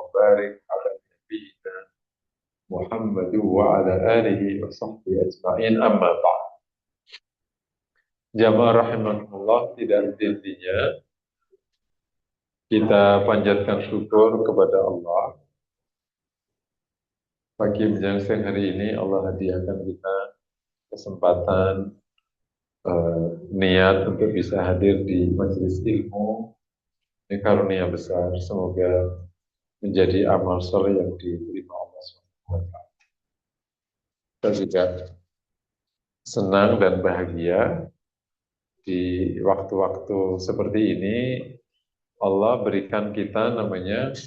وبارك على نبينا محمد وعلى آله وصحبه أجمعين أما بعد. Jamaah rahimahullah, tidak henti-hentinya kita panjatkan syukur kepada Allah. Pagi menjelang siang hari ini Allah hadiahkan kita kesempatan niat untuk bisa hadir di majelis ilmu. Ini karunia besar, semoga menjadi amal soleh yang diterima Allah SWT. Kita juga senang dan bahagia di waktu-waktu seperti ini Allah berikan kita namanya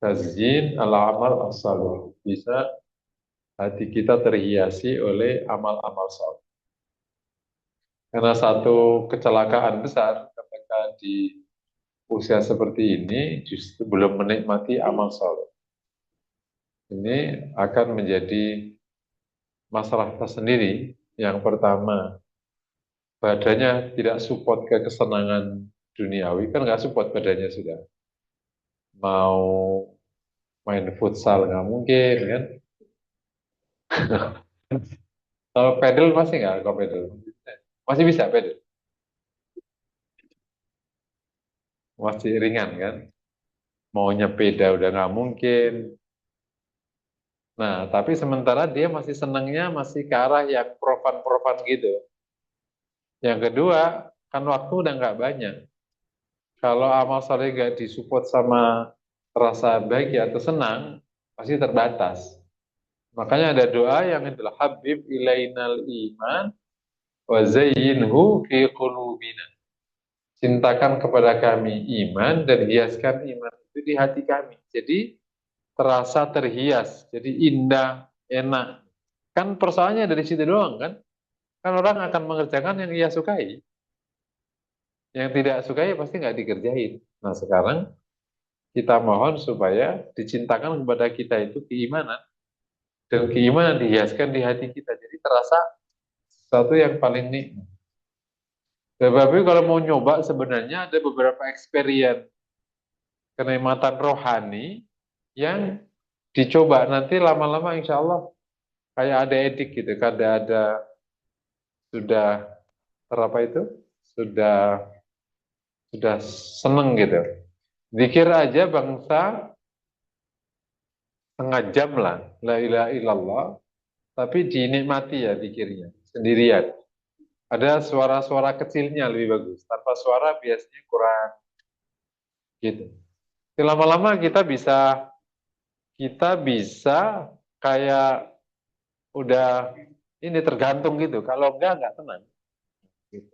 tazyin al-amal as-salih. Bisa hati kita terhiasi oleh amal-amal saleh. Karena satu kecelakaan besar ketika di usia seperti ini justru belum menikmati amal saleh. Ini akan menjadi masalah tersendiri. Yang pertama, badannya tidak support ke kesenangan duniawi, kan nggak support badannya sudah. Mau main futsal nggak mungkin kan? Kalau pedal masih nggak? Kalau pedal masih bisa pedal, masih ringan kan? Mau nyepeda udah nggak mungkin. Nah, tapi sementara dia masih senangnya masih ke arah yang profan-profan gitu. Yang kedua, kan waktu udah nggak banyak. Kalau amal soleh nggak disupport sama rasa bahagia atau senang, pasti terbatas. Makanya ada doa yang itulah Habib ilainal iman wa zayyinhu fi qulubina. Cintakan kepada kami iman dan hiaskan iman itu di hati kami. Jadi terasa terhias, jadi indah, enak. Kan persoalannya dari situ doang kan? Kan orang akan mengerjakan yang ia sukai. Yang tidak sukai pasti nggak dikerjain. Nah sekarang kita mohon supaya dicintakan kepada kita itu keimanan. Dan keimanan dihiaskan di hati kita. Jadi terasa sesuatu yang paling nikmat. Tapi kalau mau nyoba sebenarnya ada beberapa experience kenikmatan rohani yang dicoba nanti lama-lama insya Allah kayak ada edik gitu, ada sudah apa itu sudah seneng gitu. Zikir aja bangsa setengah jam lah, la ilaha illallah, tapi dinikmati ya zikirnya sendirian. Ada suara-suara kecilnya lebih bagus, tanpa suara biasanya kurang gitu. Lama-lama kita bisa kayak udah ini tergantung gitu. Kalau enggak tenang. Gitu.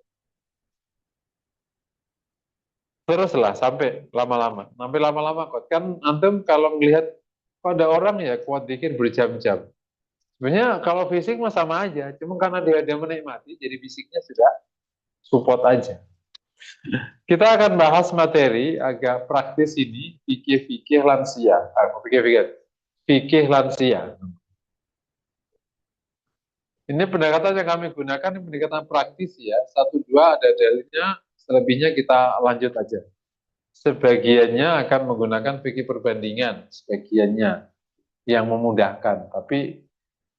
Teruslah sampai lama-lama kok. Kan antum kalau melihat pada orang ya kuat dikir berjam-jam. Sebenarnya kalau fisik mah sama aja, cuma karena dia menikmati, jadi fisiknya sudah support aja. Kita akan bahas materi agak praktis ini, fikih-fikih lansia. Fikih lansia. Ini pendekatan yang kami gunakan, ini pendekatan praktis ya. Satu dua ada dalilnya, selebihnya kita lanjut aja. Sebagiannya akan menggunakan fikih perbandingan, sebagiannya yang memudahkan. Tapi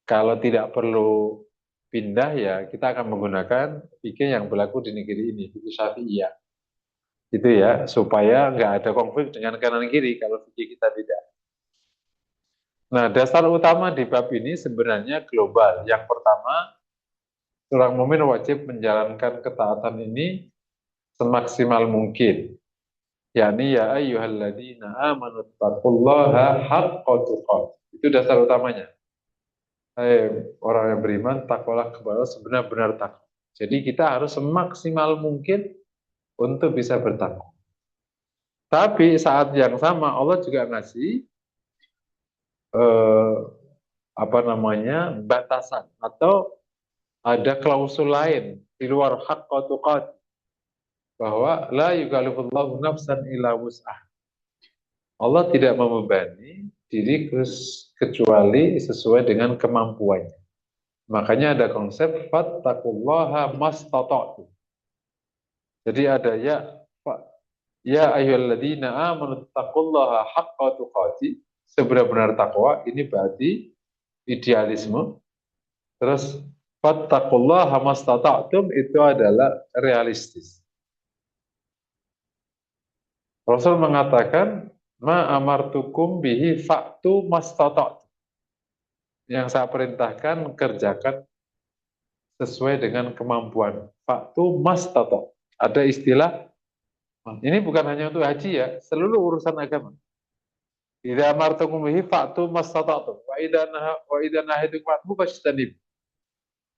kalau tidak perlu pindah ya kita akan menggunakan fikih yang berlaku di negeri ini, fikih Syafi'iyah. Itu ya, supaya nggak ada konflik dengan kanan kiri kalau fikih kita tidak. Nah, dasar utama di bab ini sebenarnya global. Yang pertama, seorang mukmin wajib menjalankan ketaatan ini semaksimal mungkin. Yani ya ayyuhalladzina amanu taqullaha haqqa tuqatih. Itu dasar utamanya. Hai orang yang beriman, takwalah kepada Allah sebenar-benar takwa. Jadi kita harus semaksimal mungkin untuk bisa bertakwa. Tapi saat yang sama Allah juga ngasih eh, batasan atau ada klausul lain di luar haqqa tuqatih. Bahwa la yukallifullahu nafsan illa wus'ah. Allah tidak membebani diri kecuali sesuai dengan kemampuannya. Makanya ada konsep fattaqullaha mastata'tu. Jadi ada ya ayyuhalladzina amanu taqullaha haqqa tuqatih. sebenar-benar takwa, ini berarti idealisme. Terus fattaqullaha mastata'tum itu adalah realistis. Rasul mengatakan ma amartukum bihi fa'tu mastata'tum. Yang saya perintahkan kerjakan sesuai dengan kemampuan. Fa'tu mastata'tum. Ada istilah, ini bukan hanya untuk haji ya, seluruh urusan agama. Idza amartukum bihi fa'tu mastata'tum wa idza nahaytukum anhu fajtanib.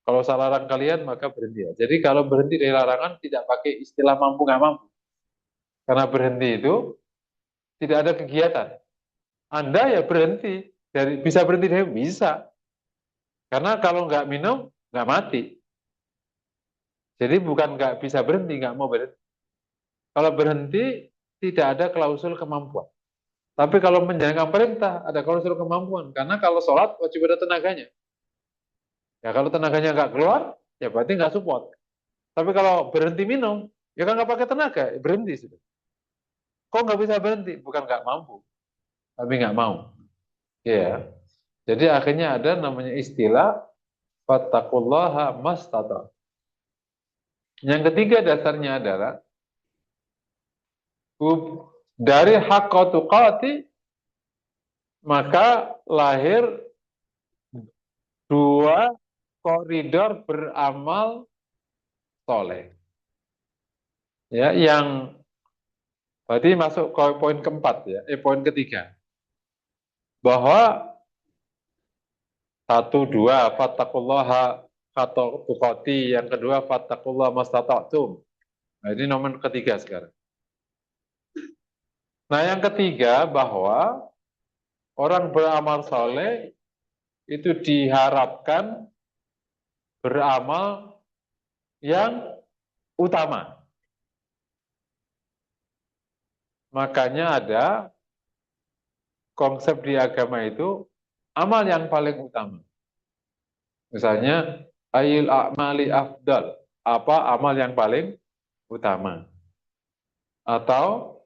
Kalau saya larang kalian maka berhenti. Jadi kalau berhenti dari larangan tidak pakai istilah mampu nggak mampu. Karena berhenti itu tidak ada kegiatan. Anda ya berhenti. Bisa berhenti dari bisa. Karena kalau nggak minum nggak mati. Jadi bukan nggak bisa berhenti, nggak mau berhenti. Kalau berhenti tidak ada klausul kemampuan. Tapi kalau menjalankan perintah ada klausul kemampuan. Karena kalau sholat wajib ada tenaganya. Ya kalau tenaganya nggak keluar, ya berarti nggak support. Tapi kalau berhenti minum, ya kan nggak pakai tenaga, ya berhenti sudah. Kok nggak bisa berhenti? Bukan nggak mampu, tapi nggak mau. Ya. Jadi akhirnya ada namanya istilah fattaqullaha mastata. Yang ketiga dasarnya adalah dari haqqa tuqati maka lahir dua koridor beramal soleh. Ya, yang berarti masuk ke poin keempat ya, poin ketiga. Bahwa satu, dua, fattaqullaha haqqa tuqati, yang kedua fattaqullaha mastata'tum. Nah, ini nomor ketiga sekarang. Nah, yang ketiga bahwa orang beramal soleh itu diharapkan beramal yang utama. Makanya ada konsep di agama itu amal yang paling utama. Misalnya, ayil a'mali afdal. Apa amal yang paling utama? Atau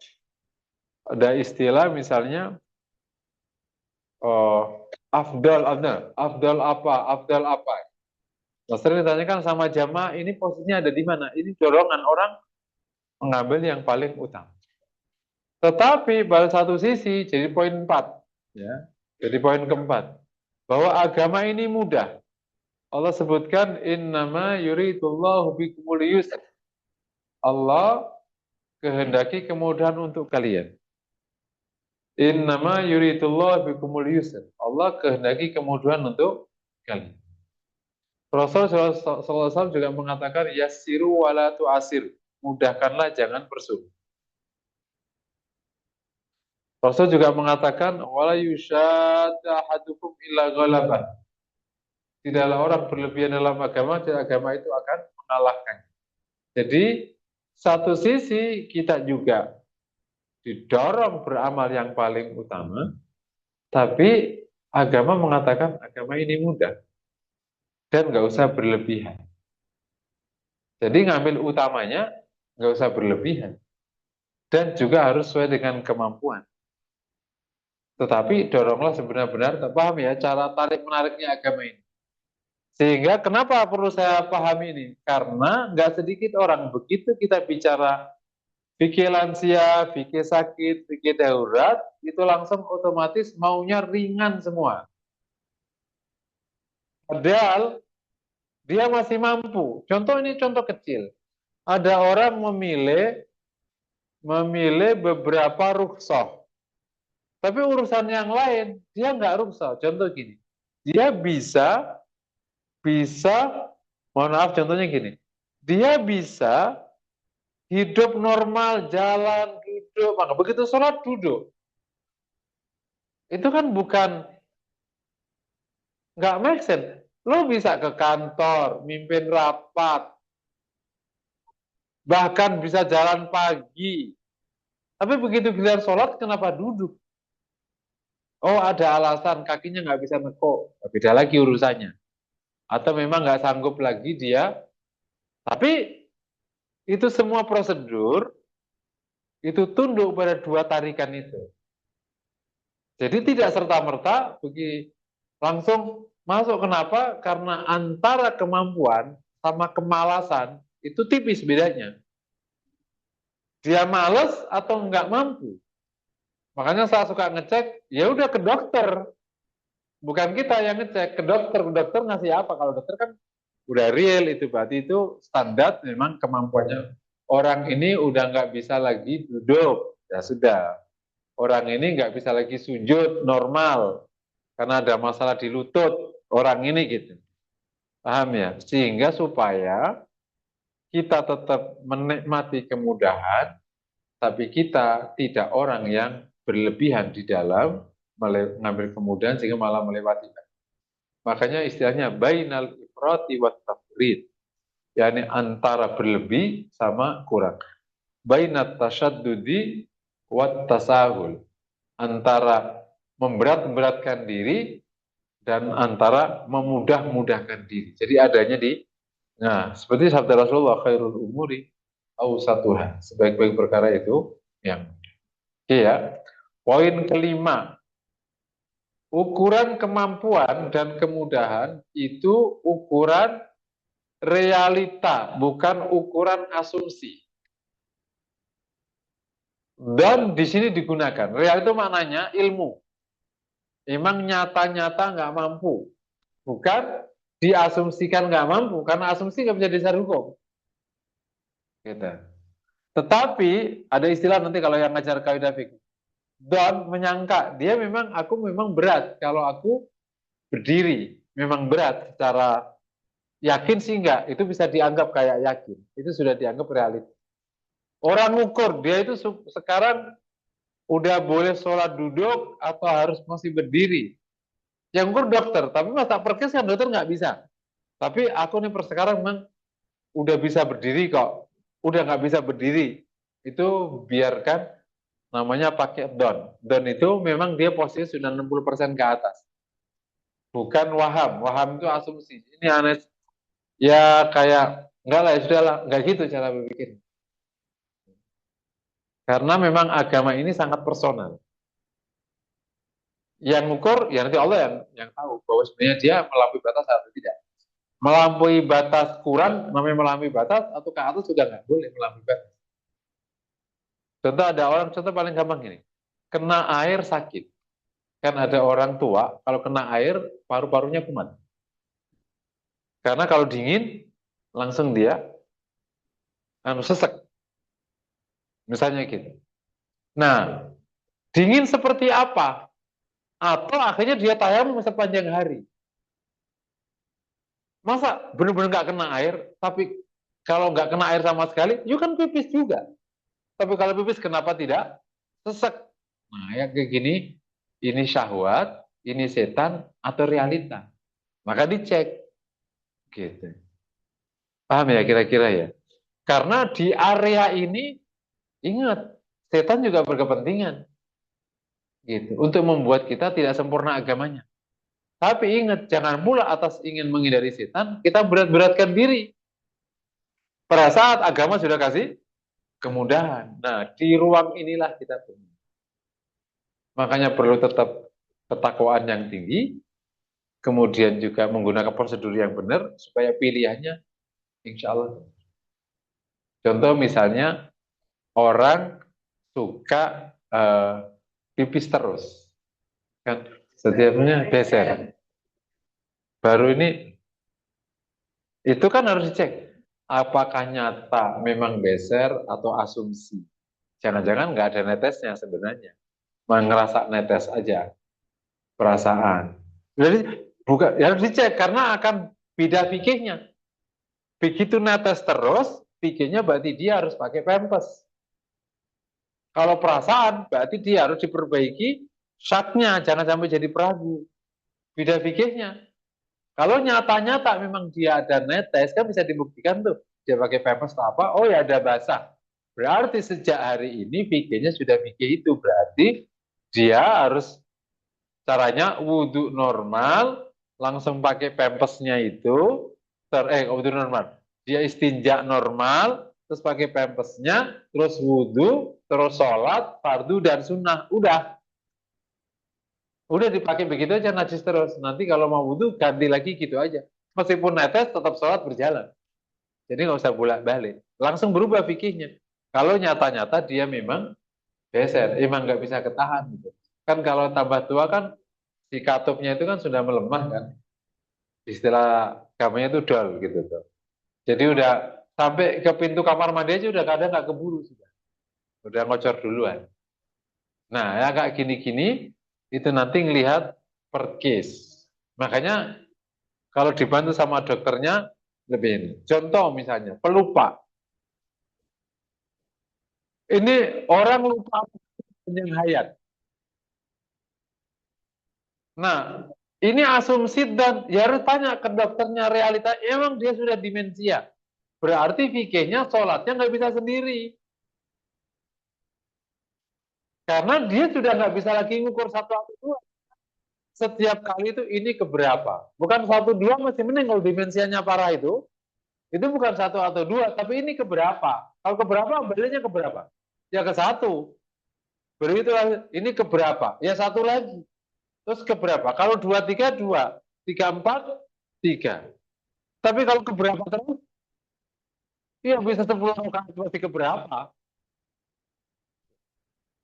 ada istilah misalnya, afdal apa? Afdal apa? Nah, sering ditanyakan sama jamaah, ini posisinya ada di mana? Ini dorongan orang mengambil yang paling utama. Tetapi pada satu sisi, jadi poin 4, ya, jadi poin keempat, bahwa agama ini mudah. Allah sebutkan, innama yuridullahu bikumul yusr. Allah kehendaki kemudahan untuk kalian. Innama yuridullahu bikumul yusr. Allah kehendaki kemudahan untuk kalian. Rasulullah SAW juga mengatakan, yassiru wala tu'asir. Mudahkanlah, jangan persulit. Rasul juga mengatakan, wala yushadda ahadukum illa ghalabah. Tidaklah orang berlebihan dalam agama, dan agama itu akan mengalahkan. Jadi, satu sisi kita juga didorong beramal yang paling utama, tapi agama mengatakan agama ini mudah dan nggak usah berlebihan. Jadi ngambil utamanya nggak usah berlebihan dan juga harus sesuai dengan kemampuan. Tetapi doronglah sebenar-benar, paham ya cara tarik menariknya agama ini. Sehingga kenapa perlu saya pahami ini? Karena nggak sedikit orang begitu kita bicara fikih lansia, fikih sakit, fikih darurat, itu langsung otomatis maunya ringan semua. Padahal dia masih mampu. Contoh ini contoh kecil. Ada orang memilih beberapa rukhsah. Tapi urusan yang lain, dia nggak rukhsah. Contoh gini, dia bisa, mohon maaf contohnya gini, dia bisa hidup normal, jalan, duduk, maka begitu sholat duduk. Itu kan bukan, nggak make sense. Lo bisa ke kantor, mimpin rapat, bahkan bisa jalan pagi. Tapi begitu giliran sholat, kenapa duduk? Oh, ada alasan kakinya nggak bisa nekuk. Beda lagi urusannya. Atau memang nggak sanggup lagi dia. Tapi itu semua prosedur itu tunduk pada dua tarikan itu. Jadi tidak serta-merta langsung masuk. Kenapa? Karena antara kemampuan sama kemalasan itu tipis bedanya. Dia males atau nggak mampu. Makanya saya suka ngecek, ya udah ke dokter. Bukan kita yang ngecek, ke dokter. Ke dokter ngasih apa? Kalau dokter kan udah real itu, berarti itu standar memang kemampuannya. Orang ini udah nggak bisa lagi duduk, ya sudah. Orang ini nggak bisa lagi sujud normal, karena ada masalah di lutut orang ini gitu. Paham ya? Sehingga supaya kita tetap menikmati kemudahan, tapi kita tidak orang yang berlebihan di dalam mengambil kemudahan sehingga malah melewati. Makanya istilahnya bainal ifrati wat tafrid, yakni antara berlebih sama kurang. Bainat tasyaddudi wat tasahul, antara memberat-beratkan diri dan antara memudah-mudahkan diri. Jadi adanya seperti sabda Rasulullah, khairul umuri awsatuha, sebaik-baik perkara itu yang. Oke ya. Poin kelima, ukuran kemampuan dan kemudahan itu ukuran realita, bukan ukuran asumsi. Dan di sini digunakan. Real itu maknanya ilmu. Emang nyata-nyata nggak mampu. Bukan diasumsikan nggak mampu, karena asumsi nggak bisa dasar hukum. Gitu. Tetapi ada istilah nanti kalau yang ngajar kaidah fikih. Don menyangka, aku memang berat kalau aku berdiri. Memang berat secara yakin sih enggak, itu bisa dianggap kayak yakin. Itu sudah dianggap realita. Orang ukur, dia itu sekarang udah boleh sholat duduk atau harus masih berdiri. Yang ukur dokter, tapi masa perkes kan dokter nggak bisa. Tapi aku nih per sekarang memang udah bisa berdiri kok. Udah nggak bisa berdiri. Itu biarkan, namanya pakai don. Don itu memang dia posisi sudah 60% ke atas. Bukan waham. Waham itu asumsi. Ini aneh. Ya kayak, enggak lah ya sudah lah. Enggak gitu cara berpikir. Karena memang agama ini sangat personal. Yang ngukur, ya nanti Allah yang tahu bahwa sebenarnya dia melampaui batas atau tidak. Melampaui batas kurang, namanya melampaui batas, atau ke atas sudah nggak boleh melampaui batas. Contoh ada orang, contoh paling gampang ini, kena air sakit. Kan ada orang tua, kalau kena air, paru-parunya kumat. Karena kalau dingin, langsung dia sesek. Misalnya gitu. Nah, dingin seperti apa? Atau akhirnya dia tayamum sepanjang hari. Masa benar-benar nggak kena air, tapi kalau nggak kena air sama sekali, you kan pipis juga. Tapi kalau pipis kenapa tidak sesek? Nah, ya kayak gini, ini syahwat, ini setan, atau realita. Maka dicek. Gitu. Paham ya kira-kira ya? Karena di area ini, ingat, setan juga berkepentingan. Gitu. Untuk membuat kita tidak sempurna agamanya. Tapi ingat, jangan pula atas ingin menghindari setan, kita berat-beratkan diri. Pada saat agama sudah kasih kemudahan. Nah, di ruang inilah kita punya. Makanya perlu tetap ketakwaan yang tinggi, kemudian juga menggunakan prosedur yang benar, supaya pilihannya insya Allah. Contoh misalnya, orang suka pipis terus. Kan setiapnya geser. Baru ini, itu kan harus dicek. Apakah nyata memang geser atau asumsi? Jangan-jangan nggak ada netesnya sebenarnya. Ngerasa netes aja perasaan. Jadi bukan, ya harus dicek karena akan beda fikihnya. Begitu netes terus, fikihnya berarti dia harus pakai pampers. Kalau perasaan berarti dia harus diperbaiki syaknya, jangan sampai jadi peragu. Beda fikihnya. Kalau nyata-nyata memang dia ada netes, kan bisa dibuktikan tuh. Dia pakai pampers atau apa, oh ya ada basah. Berarti sejak hari ini fikihnya sudah fikih itu. Berarti dia harus caranya wudhu normal, langsung pakai pampasnya itu, wudhu normal. Dia istinja normal, terus pakai pampasnya, terus wudhu, terus sholat, fardu dan sunnah. Udah. Udah dipakai begitu aja najis terus. Nanti kalau mau wudhu ganti lagi gitu aja. Meskipun netes tetap sholat berjalan. Jadi nggak usah bolak-balik. Langsung berubah fikihnya. Kalau nyata-nyata dia memang geser, emang nggak bisa ketahan gitu. Kan kalau tambah tua kan si katupnya itu kan sudah melemah kan. Istilah gamanya itu dol gitu tuh. Jadi udah sampai ke pintu kamar mandi aja udah kadang nggak keburu sudah. Udah ngocor duluan. Nah, ya kayak gini-gini itu nanti ngelihat per case. Makanya kalau dibantu sama dokternya lebih ini. Contoh misalnya pelupa. Ini orang lupa panjang hayat. Nah, ini asumsi dan ya harus tanya ke dokternya realita. Emang dia sudah demensia. Berarti fikihnya sholatnya nggak bisa sendiri. Karena dia sudah nggak bisa lagi ngukur satu atau dua. Setiap kali itu ini keberapa. Bukan satu dua masih mending kalau dimensianya parah itu. Itu bukan satu atau dua, tapi ini keberapa. Kalau keberapa, baliknya keberapa? Ya ke satu. Begitu ini keberapa? Ya satu lagi. Terus keberapa? Kalau dua, tiga, empat, tiga. Tapi kalau keberapa terus, ya bisa 10 rakaat masih keberapa.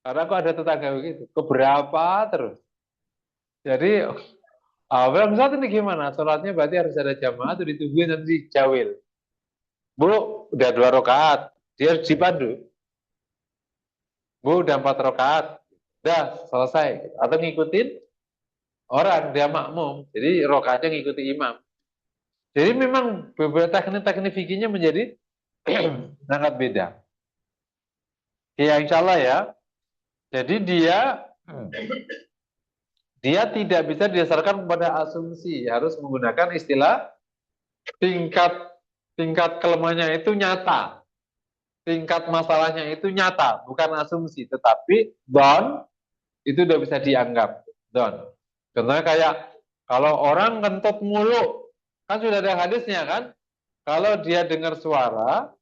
Karena aku ada tetangga begitu. Keberapa terus. Jadi, Bang saat ini gimana? Sholatnya berarti harus ada jamaah atau ditungguin nanti dijawil. Bu, udah 2 rakaat. Dia harus dipandu. Bu, udah 4 rakaat. Udah selesai. Atau ngikutin orang, dia makmum. Jadi rakaatnya ngikuti imam. Jadi memang beberapa teknik-teknik fikihnya menjadi sangat beda. Ya insya Allah ya. Jadi dia tidak bisa didasarkan pada asumsi, harus menggunakan istilah tingkat tingkat kelemahannya itu nyata, tingkat masalahnya itu nyata, bukan asumsi, tetapi don itu udah bisa dianggap don. Contohnya kayak kalau orang kentut mulu, kan sudah ada hadisnya kan, kalau dia dengar suara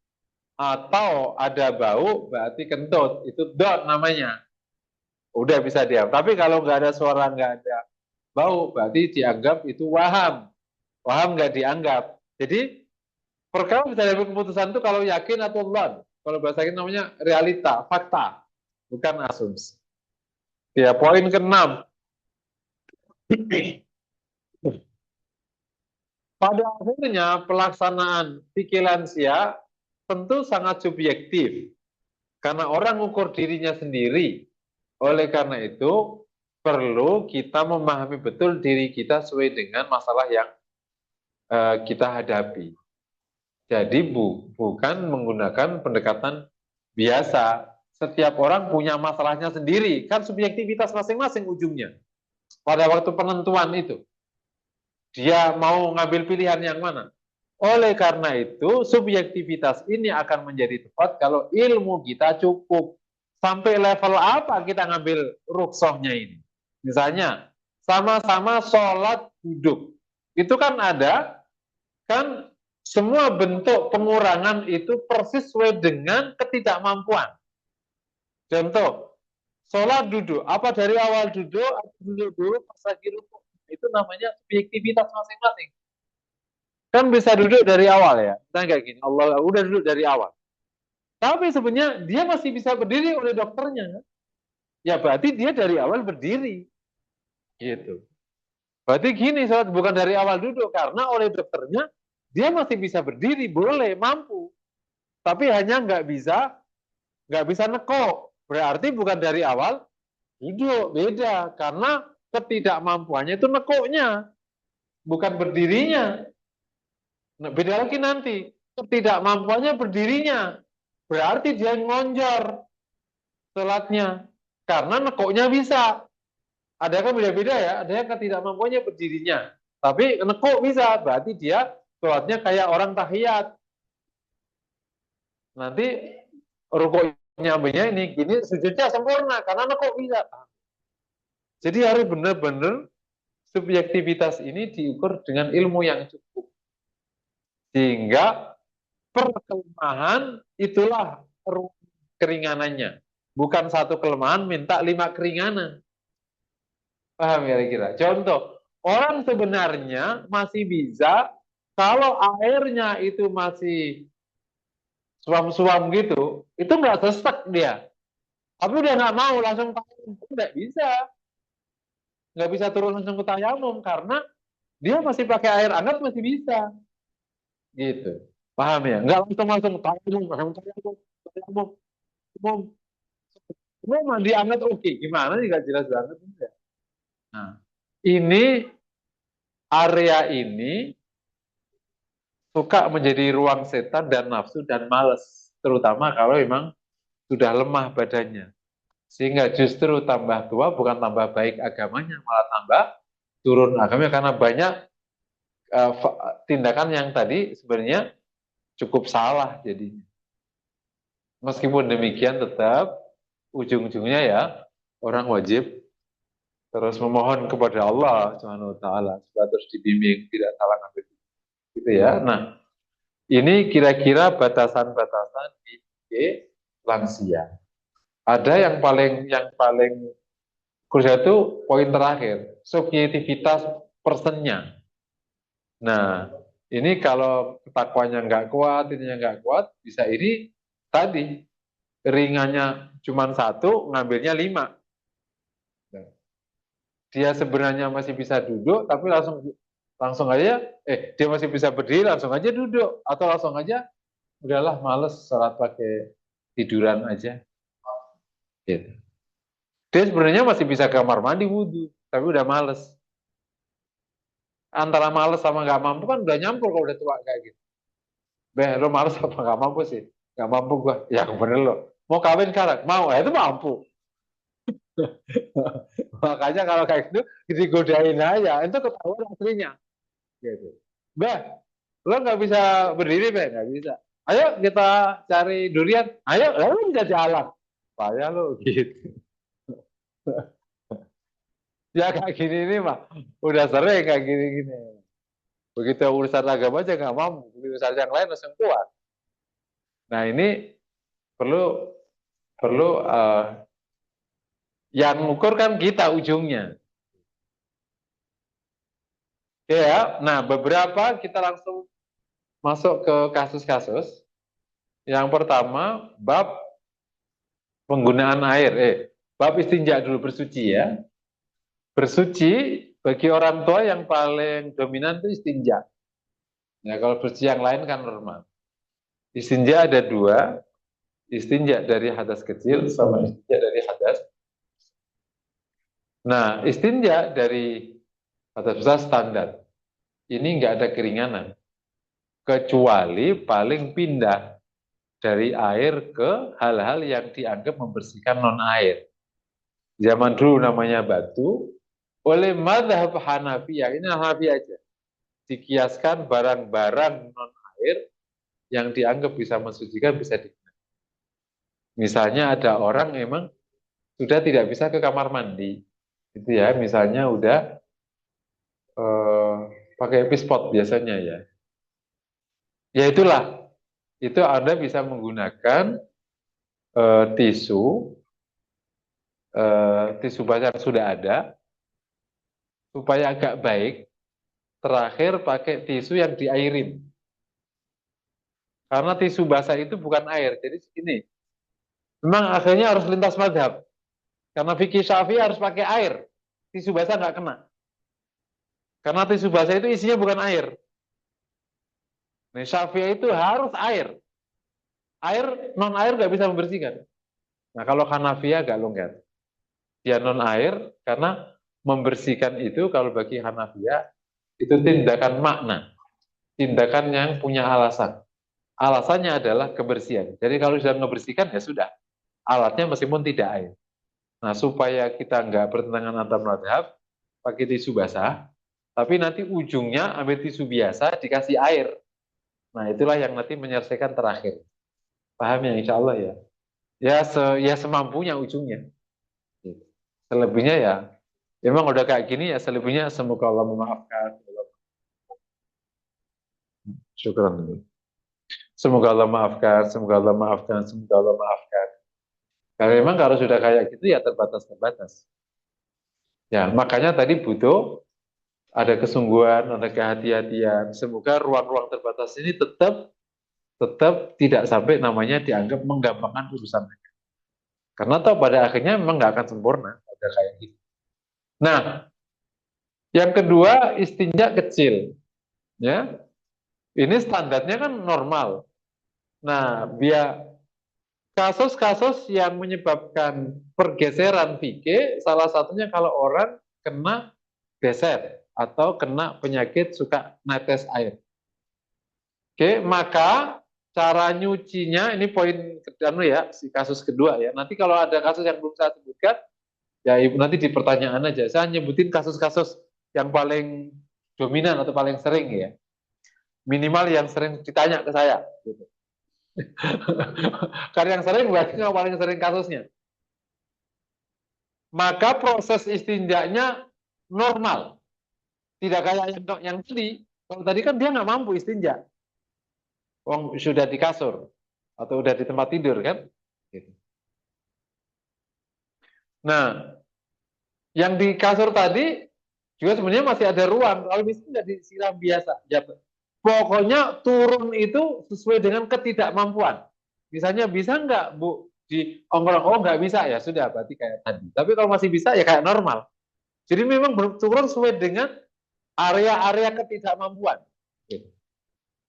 atau ada bau berarti kentut, itu don namanya. Udah bisa diam. Tapi kalau nggak ada suara, nggak ada bau, berarti dianggap itu waham. Waham nggak dianggap. Jadi perkara bisa diambil keputusan itu kalau yakin atau belum. Kalau bahasa kita namanya realita, fakta, bukan asumsi. Ya, poin ke-6. Pada akhirnya pelaksanaan fikih lansia tentu sangat subjektif karena orang ukur dirinya sendiri. Oleh karena itu perlu kita memahami betul diri kita sesuai dengan masalah yang kita hadapi. Jadi bukan menggunakan pendekatan biasa. Setiap orang punya masalahnya sendiri, kan subjektivitas masing-masing ujungnya. Pada waktu penentuan itu, dia mau ngambil pilihan yang mana. Oleh karena itu, subjektivitas ini akan menjadi tepat kalau ilmu kita cukup. Sampai level apa kita ngambil rukhsahnya ini. Misalnya, sama-sama sholat duduk. Itu kan ada, kan semua bentuk pengurangan itu persis sesuai dengan ketidakmampuan. Contoh, sholat duduk. Apa dari awal duduk, atau duduk dulu, pas lagi rukuk. Itu namanya subjektivitas masing-masing. Kan bisa duduk dari awal ya. Kita kayak gini, Allah udah duduk dari awal. Tapi sebenarnya dia masih bisa berdiri oleh dokternya. Ya berarti dia dari awal berdiri. Gitu. Berarti gini, saat bukan dari awal duduk. Karena oleh dokternya, dia masih bisa berdiri, boleh, mampu. Tapi hanya nggak bisa neko. Berarti bukan dari awal duduk, beda. Karena ketidakmampuannya itu nekoknya, bukan berdirinya. Nah, beda lagi nanti. Ketidakmampuannya berdirinya. Berarti dia ngonjor sholatnya. Karena nekoknya bisa. Ada kan beda-beda ya. Ada yang ketidakmampuannya berdirinya. Tapi nekok bisa. Berarti dia sholatnya kayak orang tahiyat. Nanti rukuknya ini gini sujudnya sempurna. Karena nekok bisa. Jadi harus benar-benar subjektivitas ini diukur dengan ilmu yang cukup. Sehingga perkelemahan itulah keringanannya. Bukan satu kelemahan minta 5 keringanan. Paham ya kira? Contoh, orang sebenarnya masih bisa kalau airnya itu masih suam-suam gitu, itu nggak sesek dia. Tapi udah nggak mau langsung tayamum, nggak bisa, turun langsung ke tayamum karena dia masih pakai air hangat masih bisa, gitu. Paham ya? Nggak langsung langsung tayamum, langsung tayamum, tayamum, tayamum. Semua mandi hangat oke, gimana sih nggak jelas banget. Nah, ini area ini suka menjadi ruang setan dan nafsu dan males, terutama kalau memang sudah lemah badannya. Sehingga justru tambah tua bukan tambah baik agamanya, malah tambah turun agamanya karena banyak uh, tindakan yang tadi sebenarnya cukup salah jadinya. Meskipun demikian tetap ujung-ujungnya ya orang wajib terus memohon kepada Allah Subhanahu wa taala supaya terus dibimbing tidak salah ngambil gitu ya. Nah, ini kira-kira batasan-batasan di lansia. Ada yang paling krusial itu poin terakhir, subjektivitas personnya. Nah, ini kalau ketakuannya nggak kuat, ininya nggak kuat, bisa ini tadi ringannya cuma satu, ngambilnya lima. Nah, dia sebenarnya masih bisa duduk, tapi langsung langsung aja, dia masih bisa berdiri, langsung aja duduk, atau langsung aja, udahlah males sholat pakai tiduran aja. Gitu. Dia sebenarnya masih bisa ke kamar mandi wudhu, tapi udah males. Antara males sama nggak mampu kan udah nyampur kalau udah tua kayak gitu. Beh, lo males apa nggak mampu sih? Nggak mampu gua. Ya bener lo. Mau kawin sekarang? Mau. Ya itu mampu. Makanya kalau kayak gitu, digodain aja. Itu ketahuan aslinya. Gitu. Beh, lo nggak bisa berdiri, Beh? Nggak bisa. Ayo kita cari durian. Ayo, lo bisa jalan. Payah lo gitu. Ya kayak gini ini mah. Udah sering kayak gini-gini. Begitu urusan agama aja nggak mampu. Begitu urusan yang lain langsung kuat. Nah ini perlu perlu yang ukur kan kita ujungnya. Ya, nah beberapa kita langsung masuk ke kasus-kasus. Yang pertama, bab penggunaan air. Bab istinja dulu bersuci ya. Bersuci bagi orang tua yang paling dominan itu istinja. Ya, kalau bersuci yang lain kan normal. Istinja ada dua, istinja dari hadas kecil sama istinja dari hadas. Nah, istinja dari hadas besar standar. Ini nggak ada keringanan. Kecuali paling pindah dari air ke hal-hal yang dianggap membersihkan non-air. Zaman dulu namanya batu, oleh madhab Hanafiyah, ini Hanafi aja, dikiaskan barang-barang non-air yang dianggap bisa mensucikan, bisa digunakan. Misalnya ada orang memang sudah tidak bisa ke kamar mandi, itu ya, misalnya udah eh, pakai pispot biasanya ya. Ya itulah, itu Anda bisa menggunakan tisu, tisu basah yang sudah ada, supaya agak baik, terakhir pakai tisu yang diairin. Karena tisu basah itu bukan air. Jadi ini, memang akhirnya harus lintas madhab. Karena fikih syafi'i harus pakai air. Tisu basah nggak kena. Karena tisu basah itu isinya bukan air. Nah, syafi'i itu harus air. Air, non air nggak bisa membersihkan. Nah, kalau Hanafiyah agak longgar. Dia non air karena membersihkan itu kalau bagi Hanafiyah itu tindakan makna. Tindakan yang punya alasan. Alasannya adalah kebersihan. Jadi kalau sudah membersihkan ya sudah. Alatnya meskipun tidak air. Nah, supaya kita nggak bertentangan antar madhab, pakai tisu basah, tapi nanti ujungnya ambil tisu biasa, dikasih air. Nah, itulah yang nanti menyelesaikan terakhir. Paham ya, insya Allah ya? Ya semampunya ujungnya. Selebihnya ya, memang udah kayak gini ya, selebihnya semoga Allah memaafkan. Syukran. Semoga Allah maafkan, semoga Allah maafkan, semoga Allah maafkan. Karena memang kalau sudah kayak gitu ya terbatas-terbatas. Ya, makanya tadi butuh ada kesungguhan, ada kehati-hatian. Semoga ruang-ruang terbatas ini tetap tetap tidak sampai namanya dianggap menggampangkan urusan. Karena toh pada akhirnya memang nggak akan sempurna, ada kayak gitu. Nah, yang kedua istinja kecil, ya. Ini standarnya kan normal. Nah, biar kasus-kasus yang menyebabkan pergeseran fikih, salah satunya kalau orang kena geser atau kena penyakit suka netes air. Oke, maka cara nyucinya ini poin kedua ya, si kasus kedua ya. Nanti kalau ada kasus yang belum saya sebutkan, ya ibu nanti di pertanyaan aja. Saya nyebutin kasus-kasus yang paling dominan atau paling sering ya. Minimal yang sering ditanya ke saya. Gitu. Karena yang sering berarti yang paling sering kasusnya. Maka proses istinjaknya normal. Tidak kayak yang tadi. Kalau tadi kan dia nggak mampu istinja. Wong sudah di kasur atau udah di tempat tidur kan. Gitu. Nah, yang di kasur tadi juga sebenarnya masih ada ruang. Kalau bisa nggak disiram biasa. Ya, pokoknya turun itu sesuai dengan ketidakmampuan. Misalnya bisa nggak Bu di ongkrong? Oh nggak bisa ya sudah berarti kayak tadi. Tapi kalau masih bisa ya kayak normal. Jadi memang turun sesuai dengan area-area ketidakmampuan. Gitu.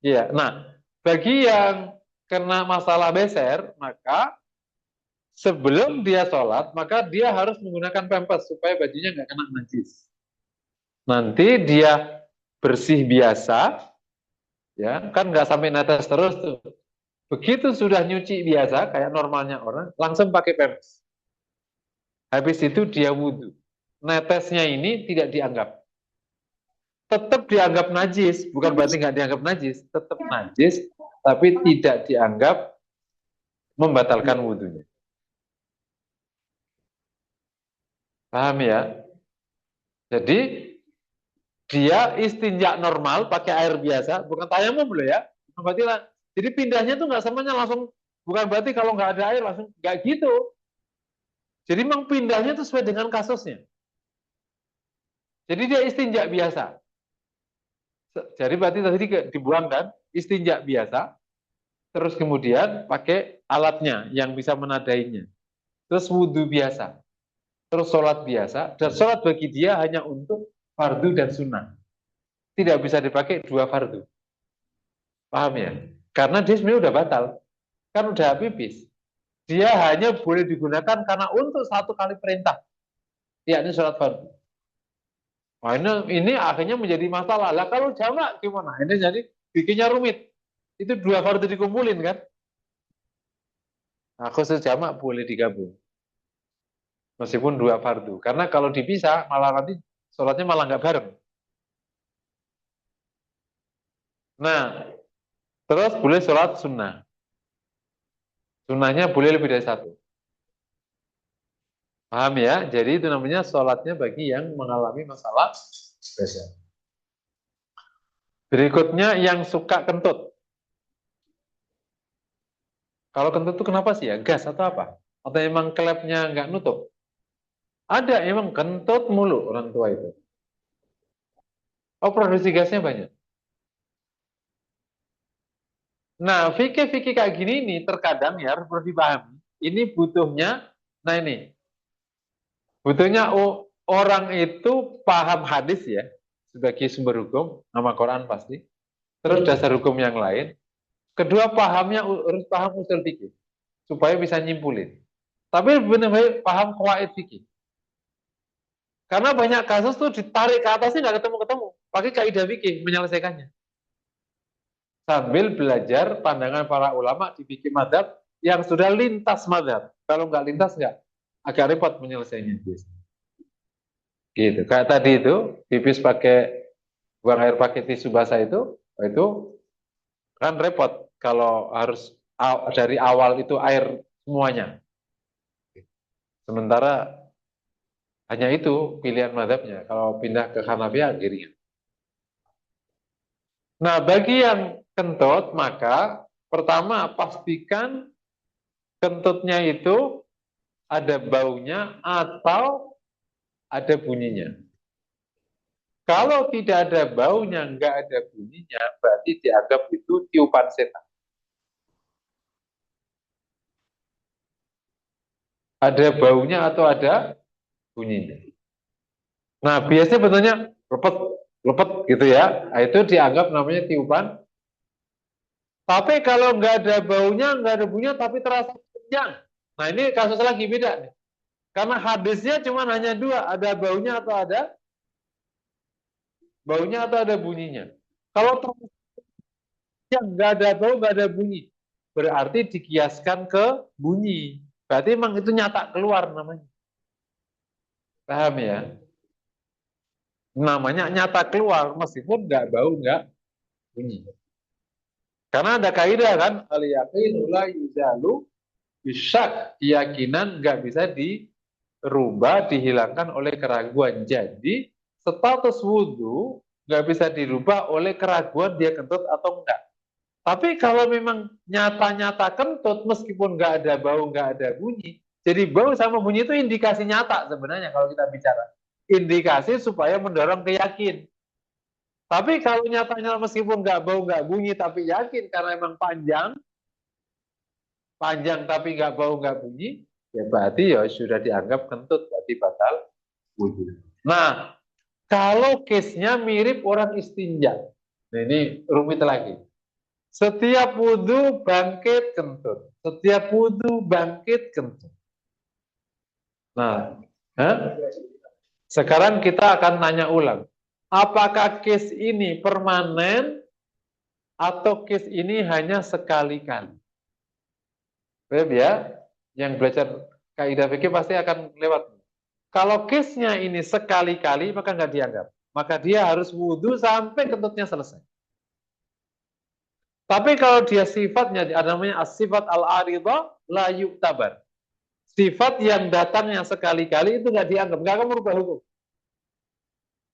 Iya. Nah, bagi yang kena masalah beser, maka sebelum dia sholat, maka dia harus menggunakan pempes supaya bajunya nggak kena najis. Nanti dia bersih biasa, ya kan nggak sampai netes terus tuh. Begitu sudah nyuci biasa, kayak normalnya orang, langsung pakai pempes. Habis itu dia wudhu. Netesnya ini tidak dianggap. Tetap dianggap najis, bukan berarti nggak dianggap najis, tetap najis, tapi tidak dianggap membatalkan wudhunya. Paham ya? Jadi dia istinja normal pakai air biasa, bukan tayamum loh ya. Berarti lah. Jadi pindahnya tuh nggak semuanya langsung, bukan berarti kalau nggak ada air langsung nggak gitu. Jadi memang pindahnya tuh sesuai dengan kasusnya. Jadi dia istinja biasa. Jadi berarti tadi dibuang kan, istinja biasa, terus kemudian pakai alatnya yang bisa menadainya. Terus wudhu biasa, terus sholat biasa, dan sholat bagi dia hanya untuk fardu dan sunnah. Tidak bisa dipakai dua fardu. Paham ya? Karena dia sebenarnya udah batal. Kan udah pipis. Dia hanya boleh digunakan karena untuk satu kali perintah. Yakni sholat fardu. Nah, ini akhirnya menjadi masalah. Lah kalau jamak gimana? Ini jadi bikinnya rumit. Itu dua fardu dikumpulin kan? Nah, khusus jamak boleh digabung. Meskipun dua fardu. Karena kalau dipisah malah nanti sholatnya malah nggak bareng. Nah, terus boleh sholat sunnah. Sunnahnya boleh lebih dari satu. Paham ya? Jadi itu namanya sholatnya bagi yang mengalami masalah beda. Berikutnya yang suka kentut. Kalau kentut itu kenapa sih ya? Gas atau apa? Atau emang klepnya nggak nutup? Ada emang kentut mulu orang tua itu. Oh, produksi gasnya banyak. Nah, fikih-fikih kayak gini nih terkadang ya harus perlu dipahami. Ini butuhnya, nah ini, butuhnya orang itu paham hadis ya, sebagai sumber hukum, nama Quran pasti. Terus dasar hukum yang lain. Kedua, pahamnya harus paham usul fikih, supaya bisa nyimpulin. Tapi benar-benar paham kawaid fikih. Karena banyak kasus tuh ditarik ke atasnya nggak ketemu-ketemu. Pakai kaidah fikih menyelesaikannya. Sambil belajar pandangan para ulama di fikih madhab yang sudah lintas madhab. Kalau nggak lintas nggak, agak repot menyelesaikannya. Gitu. Kayak tadi itu, pipis pakai buang air pakai tisu basah itu kan repot kalau harus dari awal itu air semuanya. Sementara hanya itu pilihan madhabnya. Kalau pindah ke Hanafiya akhirnya. Nah, bagi yang kentut, maka pertama pastikan kentutnya itu ada baunya atau ada bunyinya. Kalau tidak ada baunya, nggak ada bunyinya, berarti dianggap itu tiupan setan. Ada baunya atau ada bunyinya. Nah, biasanya bentuknya lepet, lepet gitu ya. Nah, itu dianggap namanya tiupan. Tapi kalau nggak ada baunya, nggak ada bunyinya, tapi terasa kenyang. Nah, ini kasus lagi beda nih. Karena hadisnya cuma hanya dua, ada baunya atau ada bunyinya. Kalau terasa nggak ada bau, nggak ada bunyi, berarti dikiaskan ke bunyi. Berarti emang itu nyata keluar namanya. Paham ya? Namanya nyata keluar, meskipun nggak bau, nggak bunyi. Karena ada kaidah kan, al-yaqinu la yuzalu bisyak. Keyakinan nggak bisa dirubah, dihilangkan oleh keraguan. Jadi, status wudhu nggak bisa dirubah oleh keraguan dia kentut atau enggak. Tapi kalau memang nyata-nyata kentut, meskipun nggak ada bau, nggak ada bunyi, jadi bau sama bunyi itu indikasi nyata sebenarnya kalau kita bicara. Indikasi supaya mendorong keyakin. Tapi kalau nyatanya meskipun nggak bau, nggak bunyi, tapi yakin karena emang panjang, panjang tapi nggak bau, nggak bunyi, ya berarti ya sudah dianggap kentut, berarti batal wudhu. Nah, kalau case-nya mirip orang istinja, nah ini rumit lagi. Setiap wudhu bangkit kentut. Setiap wudhu bangkit kentut. Nah, sekarang kita akan nanya ulang. Apakah case ini permanen atau case ini hanya sekali-kali? Web ya, yang belajar kaidah fikih pasti akan lewat. Kalau case-nya ini sekali-kali, maka nggak dianggap. Maka dia harus wudhu sampai kentutnya selesai. Tapi kalau dia sifatnya, ada namanya as-sifat al-aridha la yuktabar. Sifat yang datangnya sekali-kali itu nggak dianggap, nggak akan merubah hukum.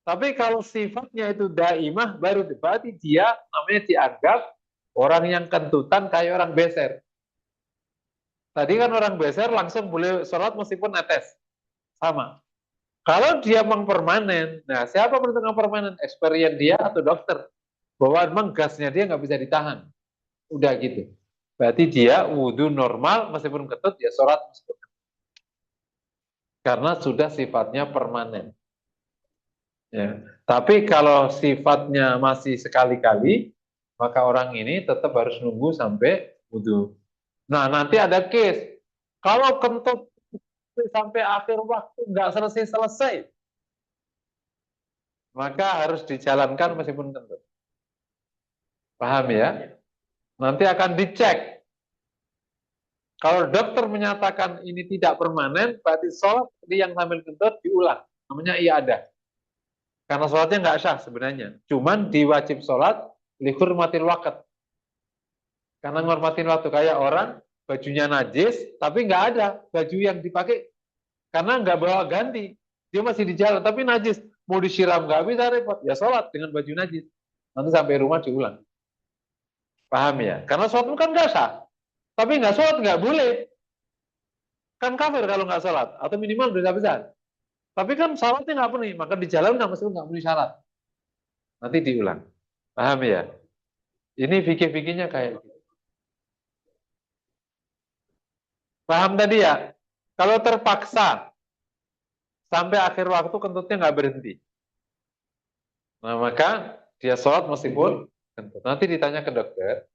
Tapi kalau sifatnya itu daimah, baru berarti dia namanya dianggap orang yang kentutan kayak orang beser. Tadi kan orang beser langsung boleh sholat meskipun netes. Sama. Kalau dia memang permanen, nah siapa menentukan permanen? Experience dia atau dokter? Bahwa memang gasnya dia nggak bisa ditahan. Udah gitu. Berarti dia wudhu normal meskipun ketut, ya sholat meskipun ketut. Karena sudah sifatnya permanen. Ya. Tapi kalau sifatnya masih sekali-kali, maka orang ini tetap harus nunggu sampai wudhu. Nah, nanti ada case. Kalau kentut sampai akhir waktu nggak selesai-selesai, maka harus dijalankan meskipun kentut. Paham ya? Nanti akan dicek. Kalau dokter menyatakan ini tidak permanen, berarti sholat yang sambil kentut diulang. Namanya iadah. Karena sholatnya nggak sah sebenarnya. Cuman diwajib sholat lihurmatil waqt. Karena ngormatin waktu, kayak orang bajunya najis, tapi nggak ada baju yang dipakai karena nggak bawa ganti. Dia masih di jalan, tapi najis. Mau disiram nggak bisa, repot. Ya sholat dengan baju najis. Nanti sampai rumah diulang. Paham ya? Karena sholat kan nggak sah. Tapi nggak sholat nggak boleh. Kan kafir kalau nggak sholat. Atau minimal dosa besar. Tapi kan syaratnya nggak penuhi. Maka di jalan nggak mesti nggak penuhi syarat. Nanti diulang. Paham ya? Ini fikih-fikihnya kayak gitu. Paham tadi ya? Kalau terpaksa sampai akhir waktu kentutnya nggak berhenti. Nah, maka dia sholat meskipun kentut. Nanti ditanya ke dokter,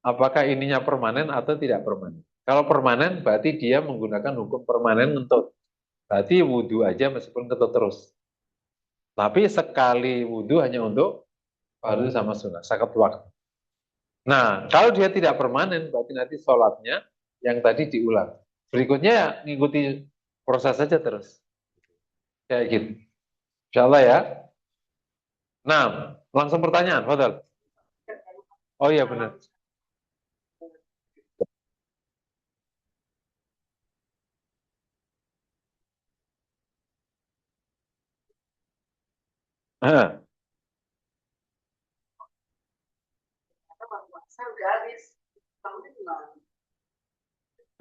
apakah ininya permanen atau tidak permanen. Kalau permanen, berarti dia menggunakan hukum permanen kentut. Berarti wudhu aja meskipun kentut terus. Tapi sekali wudhu hanya untuk fardu sama sunnah, sakat waktu. Nah, kalau dia tidak permanen, berarti nanti sholatnya yang tadi diulang. Berikutnya ya, ngikuti proses saja terus. Kayak gitu. Insya Allah ya. Nah, langsung pertanyaan, Fadal. Oh iya benar. Ah,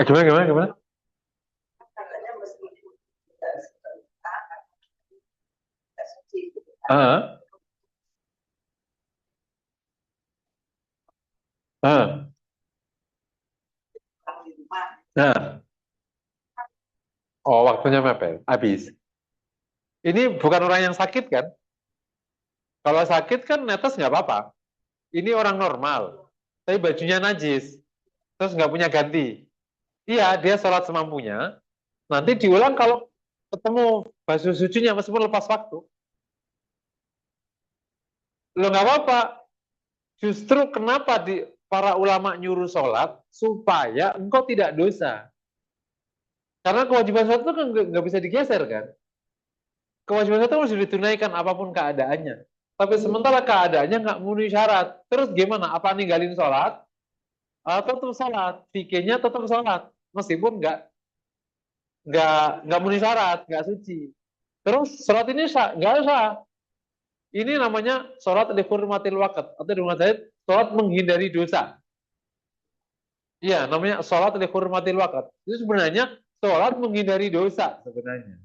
gimana, gimana, gimana? Ah, ah, nah, oh waktunya mepet, habis. Ini bukan orang yang sakit kan? Kalau sakit kan netes nggak apa-apa. Ini orang normal, tapi bajunya najis, terus nggak punya ganti. Iya, dia sholat semampunya. Nanti diulang kalau ketemu baju sucinya meskipun lepas waktu. Lo nggak apa-apa. Justru kenapa para ulama nyuruh sholat supaya engkau tidak dosa. Karena kewajiban sholat itu kan nggak bisa digeser kan. Kewajiban sholat itu harus ditunaikan apapun keadaannya. Tapi sementara keadaannya nggak memenuhi syarat. Terus gimana? Apa ninggalin sholat? Tetap sholat. Fikirnya tetap sholat. Meskipun nggak memenuhi syarat, nggak suci. Terus sholat ini sah? Nggak sah. Ini namanya sholat dihurmatil waqt. Atau dengan saya, sholat menghindari dosa. Iya, namanya sholat dihurmatil waqt. Itu sebenarnya sholat menghindari dosa sebenarnya.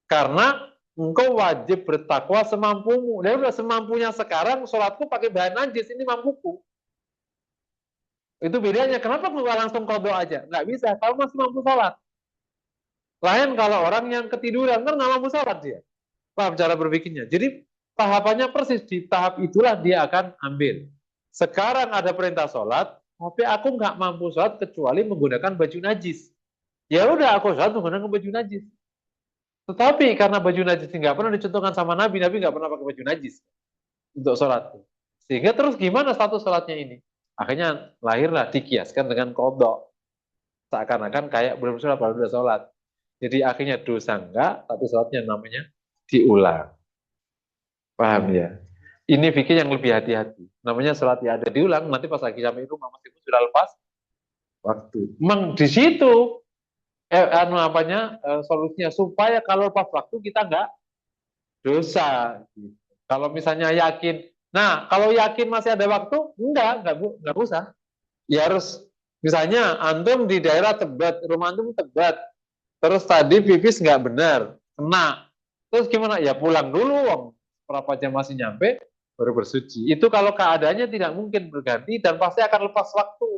Karena engkau wajib bertakwa semampumu. Dan udah semampunya sekarang, sholatku pakai bahan najis, ini mampuku. Itu bedanya. Kenapa nggak langsung kodok aja? Nggak bisa, kalau masih mampu sholat. Lain kalau orang yang ketiduran, kan nggak mampu sholat dia. Paham cara berpikirnya. Jadi tahapannya persis, di tahap itulah dia akan ambil. Sekarang ada perintah sholat, tapi aku nggak mampu sholat kecuali menggunakan baju najis. Ya udah, aku sholat menggunakan baju najis. Tetapi karena baju najis nggak pernah dicontohkan sama Nabi, Nabi nggak pernah pakai baju najis untuk sholat. Sehingga terus gimana status sholatnya ini? Akhirnya lahirlah dikiaskan dengan kodok. Seakan-akan kayak belum sholat, baru udah sholat. Jadi akhirnya dosa enggak, tapi sholatnya namanya diulang. Paham ya? Ini fikir yang lebih hati-hati. Namanya sholat yang ada diulang, nanti pas lagi sampai rumah meskipun sudah lepas waktu. Memang di situ solusinya supaya kalau lepas waktu kita enggak dosa. Kalau misalnya yakin, nah kalau yakin masih ada waktu, enggak usah. Ya harus, misalnya antum di daerah Tebet, rumah antum Tebet, terus tadi pipis nggak benar, kena, terus gimana? Ya pulang dulu, Om. Berapa jam masih nyampe, baru bersuci. Itu kalau keadaannya tidak mungkin berganti dan pasti akan lepas waktu.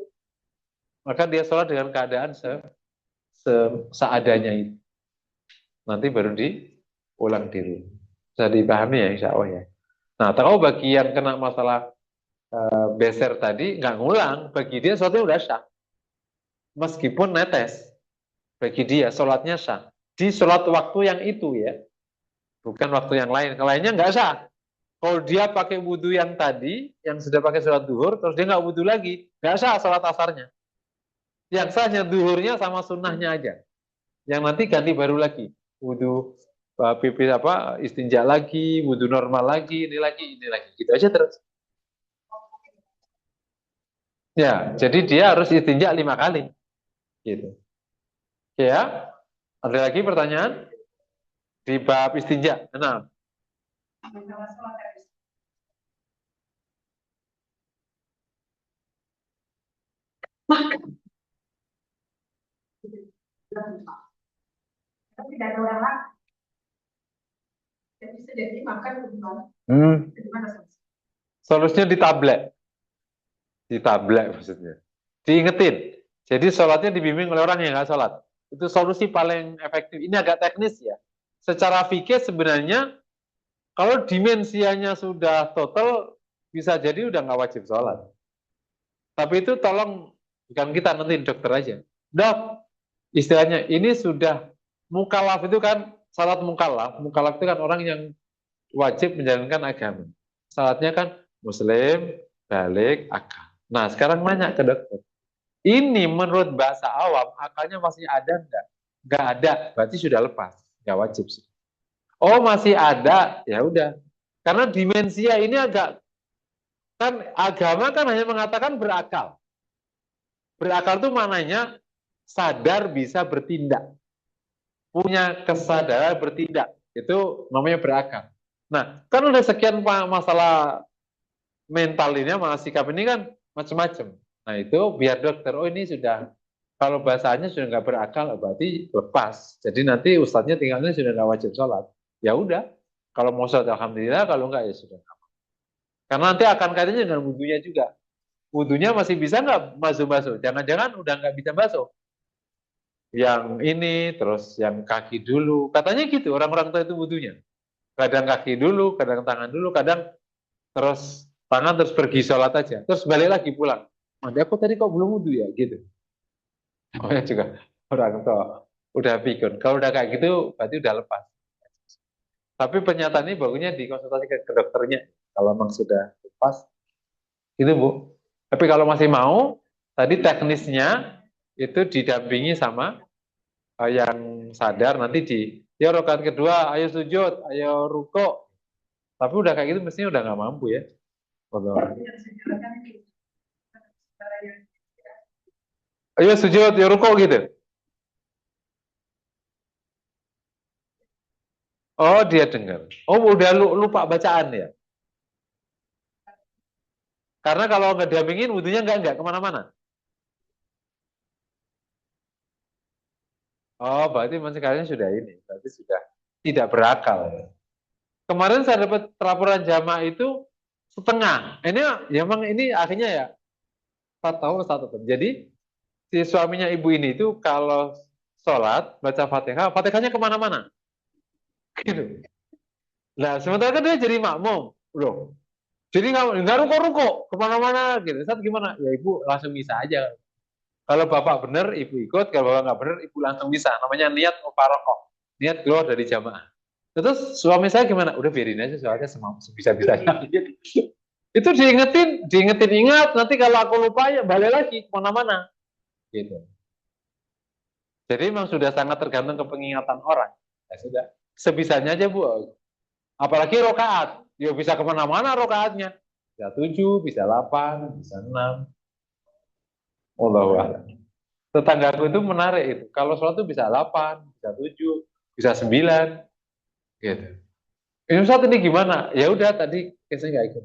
Maka dia sholat dengan keadaan seadanya itu. Nanti baru diulang diri. Bisa dipahami ya, insya Allah ya. Nah, tahu bagi yang kena masalah beser tadi, nggak ngulang. Bagi dia sholatnya udah sah. Meskipun netes. Bagi dia sholatnya sah. Di sholat waktu yang itu ya. Bukan waktu yang lain. Kalau lainnya nggak sah. Kalau dia pakai wudhu yang tadi, yang sudah pakai sholat duhur, terus dia nggak wudhu lagi, nggak sah sholat asarnya. Yang sahnya duhurnya sama sunnahnya aja. Yang nanti ganti baru lagi. Wudhu pipis apa, istinja lagi, wudhu normal lagi, ini lagi, ini lagi. Gitu aja terus. Ya, jadi dia harus istinja 5 kali. Gitu. Ya, ada lagi pertanyaan? Di bab istinja. Nah, tapi tidak ada orang lain. Jadi bisa jadi makan gimana? Solusinya di tablet maksudnya. Diingetin. Jadi sholatnya dibimbing oleh orang yang nggak sholat. Itu solusi paling efektif. Ini agak teknis ya. Secara fikih sebenarnya kalau dimensianya sudah total bisa jadi udah nggak wajib sholat. Tapi itu tolong bukan kita, nanti dokter aja. Dok, istilahnya ini sudah mukalaf itu kan syarat mukalaf. Mukalaf itu kan orang yang wajib menjalankan agama. Syaratnya kan muslim, balik, akal. Nah, sekarang nanya ke dokter. Ini menurut bahasa awam, akalnya masih ada enggak? Enggak ada, berarti sudah lepas. Enggak wajib sih. Oh, masih ada, ya udah. Karena dimensia ini agak, kan agama kan hanya mengatakan berakal. Berakal itu maknanya sadar bisa bertindak. Punya kesadaran bertindak. Itu namanya berakal. Nah, kan udah sekian masalah mental ini, masalah sikap ini kan macam-macam. Nah, itu biar dokter, oh ini sudah, kalau bahasanya sudah nggak berakal, berarti lepas. Jadi nanti ustadznya tinggalnya sudah nggak wajib sholat. Ya udah, Kalau mau sholat alhamdulillah, kalau enggak ya sudah. Karena nanti akan kaitannya dengan wudhunya juga. Wudhunya masih bisa nggak basuh-basuh? Jangan-jangan udah nggak bisa basuh. Yang ini, terus yang kaki dulu. Katanya gitu, orang-orang tua itu wudhunya. Kadang kaki dulu, kadang tangan dulu, kadang terus tangan terus pergi sholat aja. Terus balik lagi pulang. Mandi aku tadi kok belum wudhu ya? Gitu. Oh ya juga orang tua udah pikun. Kalau udah kayak gitu, berarti udah lepas. Tapi pernyataan ini bagusnya dikonsultasikan ke dokternya. Kalau memang sudah lepas, itu Bu. Tapi kalau masih mau, tadi teknisnya itu didampingi sama yang sadar nanti ya rakaat kedua, ayo sujud, ayo ruko. Tapi udah kayak gitu mestinya udah nggak mampu ya. Ayo sujud, ya ruko gitu. Oh dia dengar. Oh udah lupa bacaan ya. Karena kalau nggak didampingin, wudhunya nggak kemana-mana. Oh berarti masih kalian sudah ini, berarti sudah tidak berakal. Kemarin saya dapat laporan jamaah itu setengah. Ini ya emang ini akhirnya ya 4 tahun 1 tahun. Jadi si suaminya ibu ini itu kalau sholat baca fatihah, fatihahnya kemana-mana. Gitu. Nah sementara kan dia jadi makmum, loh. Jadi nggak ruko-ruko kemana-mana gitu. Saat gimana? Ya ibu langsung bisa aja. Kalau bapak benar, ibu ikut. Kalau bapak nggak benar, ibu langsung bisa. Namanya niat mufarokoh. Niat keluar dari jamaah. Terus suami saya gimana? Udah biarin aja soalnya sebisa-bisanya. Itu diingetin ingat. Nanti kalau aku lupa ya balik lagi kemana-mana. Gitu. Jadi memang sudah sangat tergantung ke pengingatan orang. Ya sudah. Sebisanya aja Bu. Apalagi rokaat. Ya bisa kemana-mana rokaatnya. Bisa 7, bisa 8, bisa 6. Allahu a'lam. Tetanggaku itu menarik itu. Kalau sholat itu bisa 8, bisa 7, bisa 9. Gitu. Ini Ustaz ini gimana? Ya udah tadi saya nggak ikut.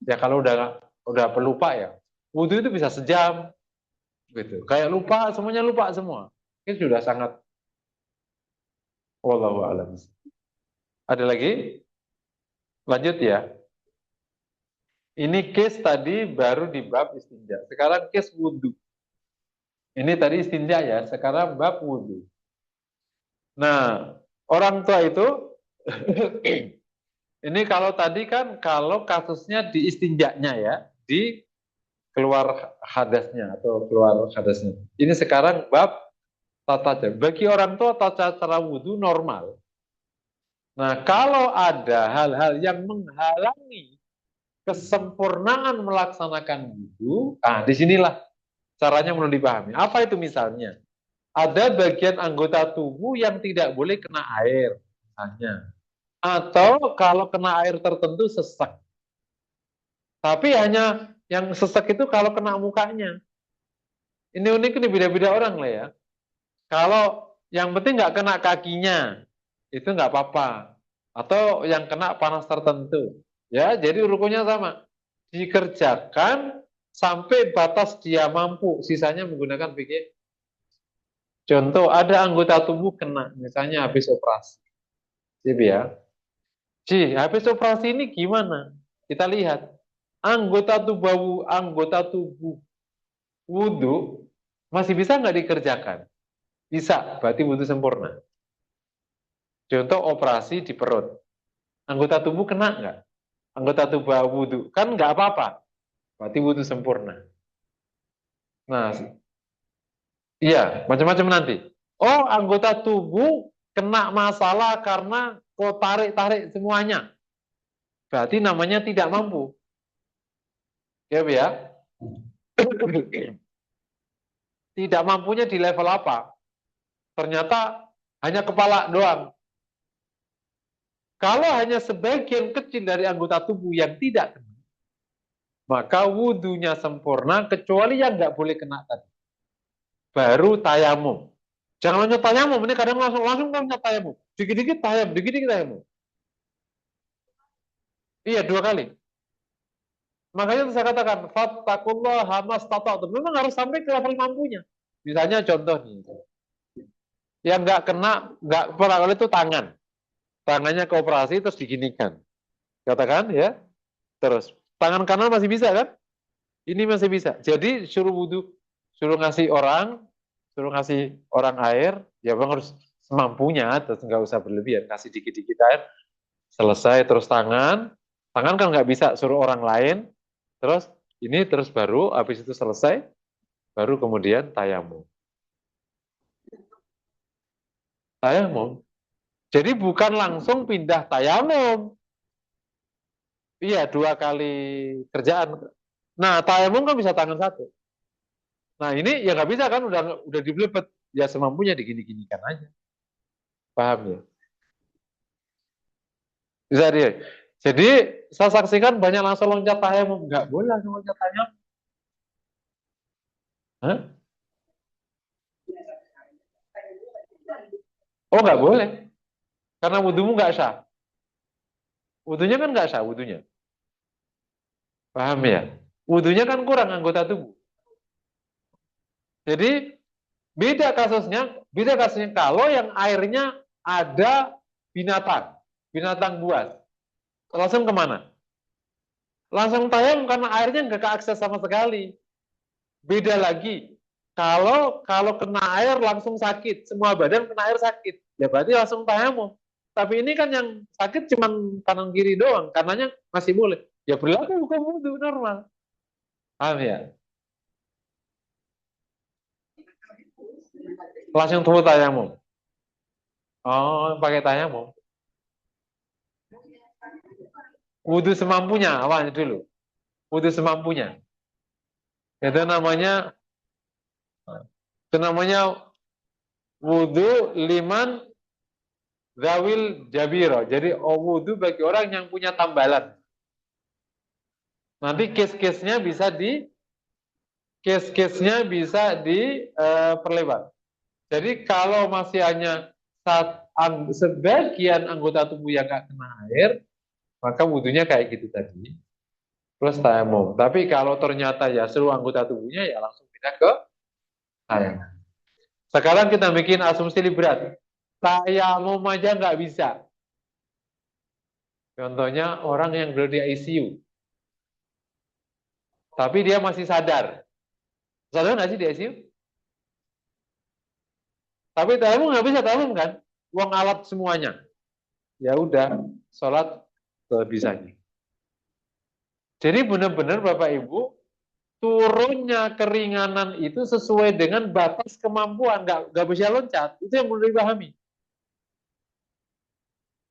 Ya kalau udah pelupa ya. Wudhu itu bisa sejam. Gitu. Kayak lupa, semuanya lupa semua. Ini sudah sangat. Wallahu a'lam. Ada lagi? Lanjut ya. Ini case tadi baru di bab istinja. Sekarang case wudhu. Ini tadi istinja ya. Sekarang bab wudhu. Nah, orang tua itu ini kalau tadi kan kalau kasusnya di istinjaknya ya, di keluar hadasnya atau keluar hadasnya. Ini sekarang bab tata cara. Bagi orang tua tata cara wudhu normal. Nah, kalau ada hal-hal yang menghalangi kesempurnaan melaksanakan wudhu, disinilah caranya perlu dipahami. Apa itu misalnya? Ada bagian anggota tubuh yang tidak boleh kena air, misalnya. Atau kalau kena air tertentu sesak. Tapi hanya yang sesak itu kalau kena mukanya. Ini unik, ini beda-beda orang lah ya. Kalau yang penting nggak kena kakinya, itu nggak apa-apa. Atau yang kena panas tertentu. Ya, jadi rukunnya sama. Dikerjakan sampai batas dia mampu. Sisanya menggunakan fikih. Contoh, ada anggota tubuh kena, misalnya habis operasi. Jadi ya, habis operasi ini gimana? Kita lihat. Anggota tubuh wudhu masih bisa nggak dikerjakan? Bisa, berarti wudhu sempurna. Contoh operasi di perut. Anggota tubuh kena nggak? Anggota tubuh wudhu. Kan nggak apa-apa. Berarti wudhu sempurna. Nah, iya, macam-macam nanti. Oh, anggota tubuh kena masalah karena kok tarik-tarik semuanya. Berarti namanya tidak mampu. Ya, Bu, ya. Tidak mampunya di level apa? Ternyata hanya kepala doang. Kalau hanya sebagian kecil dari anggota tubuh yang tidak kena, maka wudhunya sempurna kecuali yang nggak boleh kena tadi. Baru tayamum. Jangan hanya tayamum, ini kadang langsung tayamum. Dikit-dikit tayamum, dikit-dikit tayamum. Iya, 2 kali. Makanya saya katakan, fattakullah hamastata'tum. Memang harus sampai ke level mampunya. Misalnya contoh nih, yang nggak kena, nggak pernah itu tangan. tangannya ke operasi terus diginikan. Katakan ya. Terus tangan kanan masih bisa kan? Ini masih bisa. Jadi suruh wudhu, suruh ngasih orang air, ya bang harus semampunya, terus nggak usah berlebihan, kasih dikit-dikit air, selesai terus tangan kan nggak bisa suruh orang lain, terus ini terus baru habis itu selesai, baru kemudian tayamum. Tayamum. Jadi bukan langsung pindah tayamum. Iya, 2 kali kerjaan. Nah, tayamum kan bisa tangan satu. Nah, ini ya nggak bisa kan, udah dibelebet. Ya semampunya digini-ginikan aja. Paham ya? Bisa dia. Jadi saya saksikan banyak langsung loncat tayamum. Nggak boleh langsung loncat tayamum. Hah? Oh, nggak boleh. Karena wudhumu nggak sah. Wudhunya kan nggak sah, wudhunya. Paham ya? Wudhunya kan kurang anggota tubuh. Jadi beda kasusnya kalau yang airnya ada binatang buas. Langsung kemana? Langsung tayang karena airnya nggak keakses sama sekali. Beda lagi. Kalau kena air langsung sakit, semua badan kena air sakit, ya berarti langsung tayamum. Tapi ini kan yang sakit cuma kanan kiri doang, karenanya masih boleh. Ya berlaku hukum wudhu normal. Paham ya? Langsung tuh tayamum. Oh, pakai tayamum. Wudhu semampunya, awalnya dulu. Wudhu semampunya. Itu namanya itu namanya wudhu liman zawil jabiro. Jadi wudhu bagi orang yang punya tambalan. Nanti case-case-nya bisa diperlebar. Jadi kalau masih hanya sebagian anggota tubuh yang nggak kena air, maka wudhunya kayak gitu tadi. Plus tayamum. Tapi kalau ternyata ya seluruh anggota tubuhnya ya langsung pindah ke tayamum. Sekarang kita bikin asumsi berat. Tayamum aja nggak bisa. Contohnya orang yang berada di ICU. Tapi dia masih sadar. Sadar nggak sih di ICU? Tapi tayamum nggak bisa tayamum kan? Uang alat semuanya. Ya udah, sholat sebisanya. Jadi benar-benar Bapak Ibu, turunnya keringanan itu sesuai dengan batas kemampuan, nggak bisa loncat. Itu yang perlu dipahami.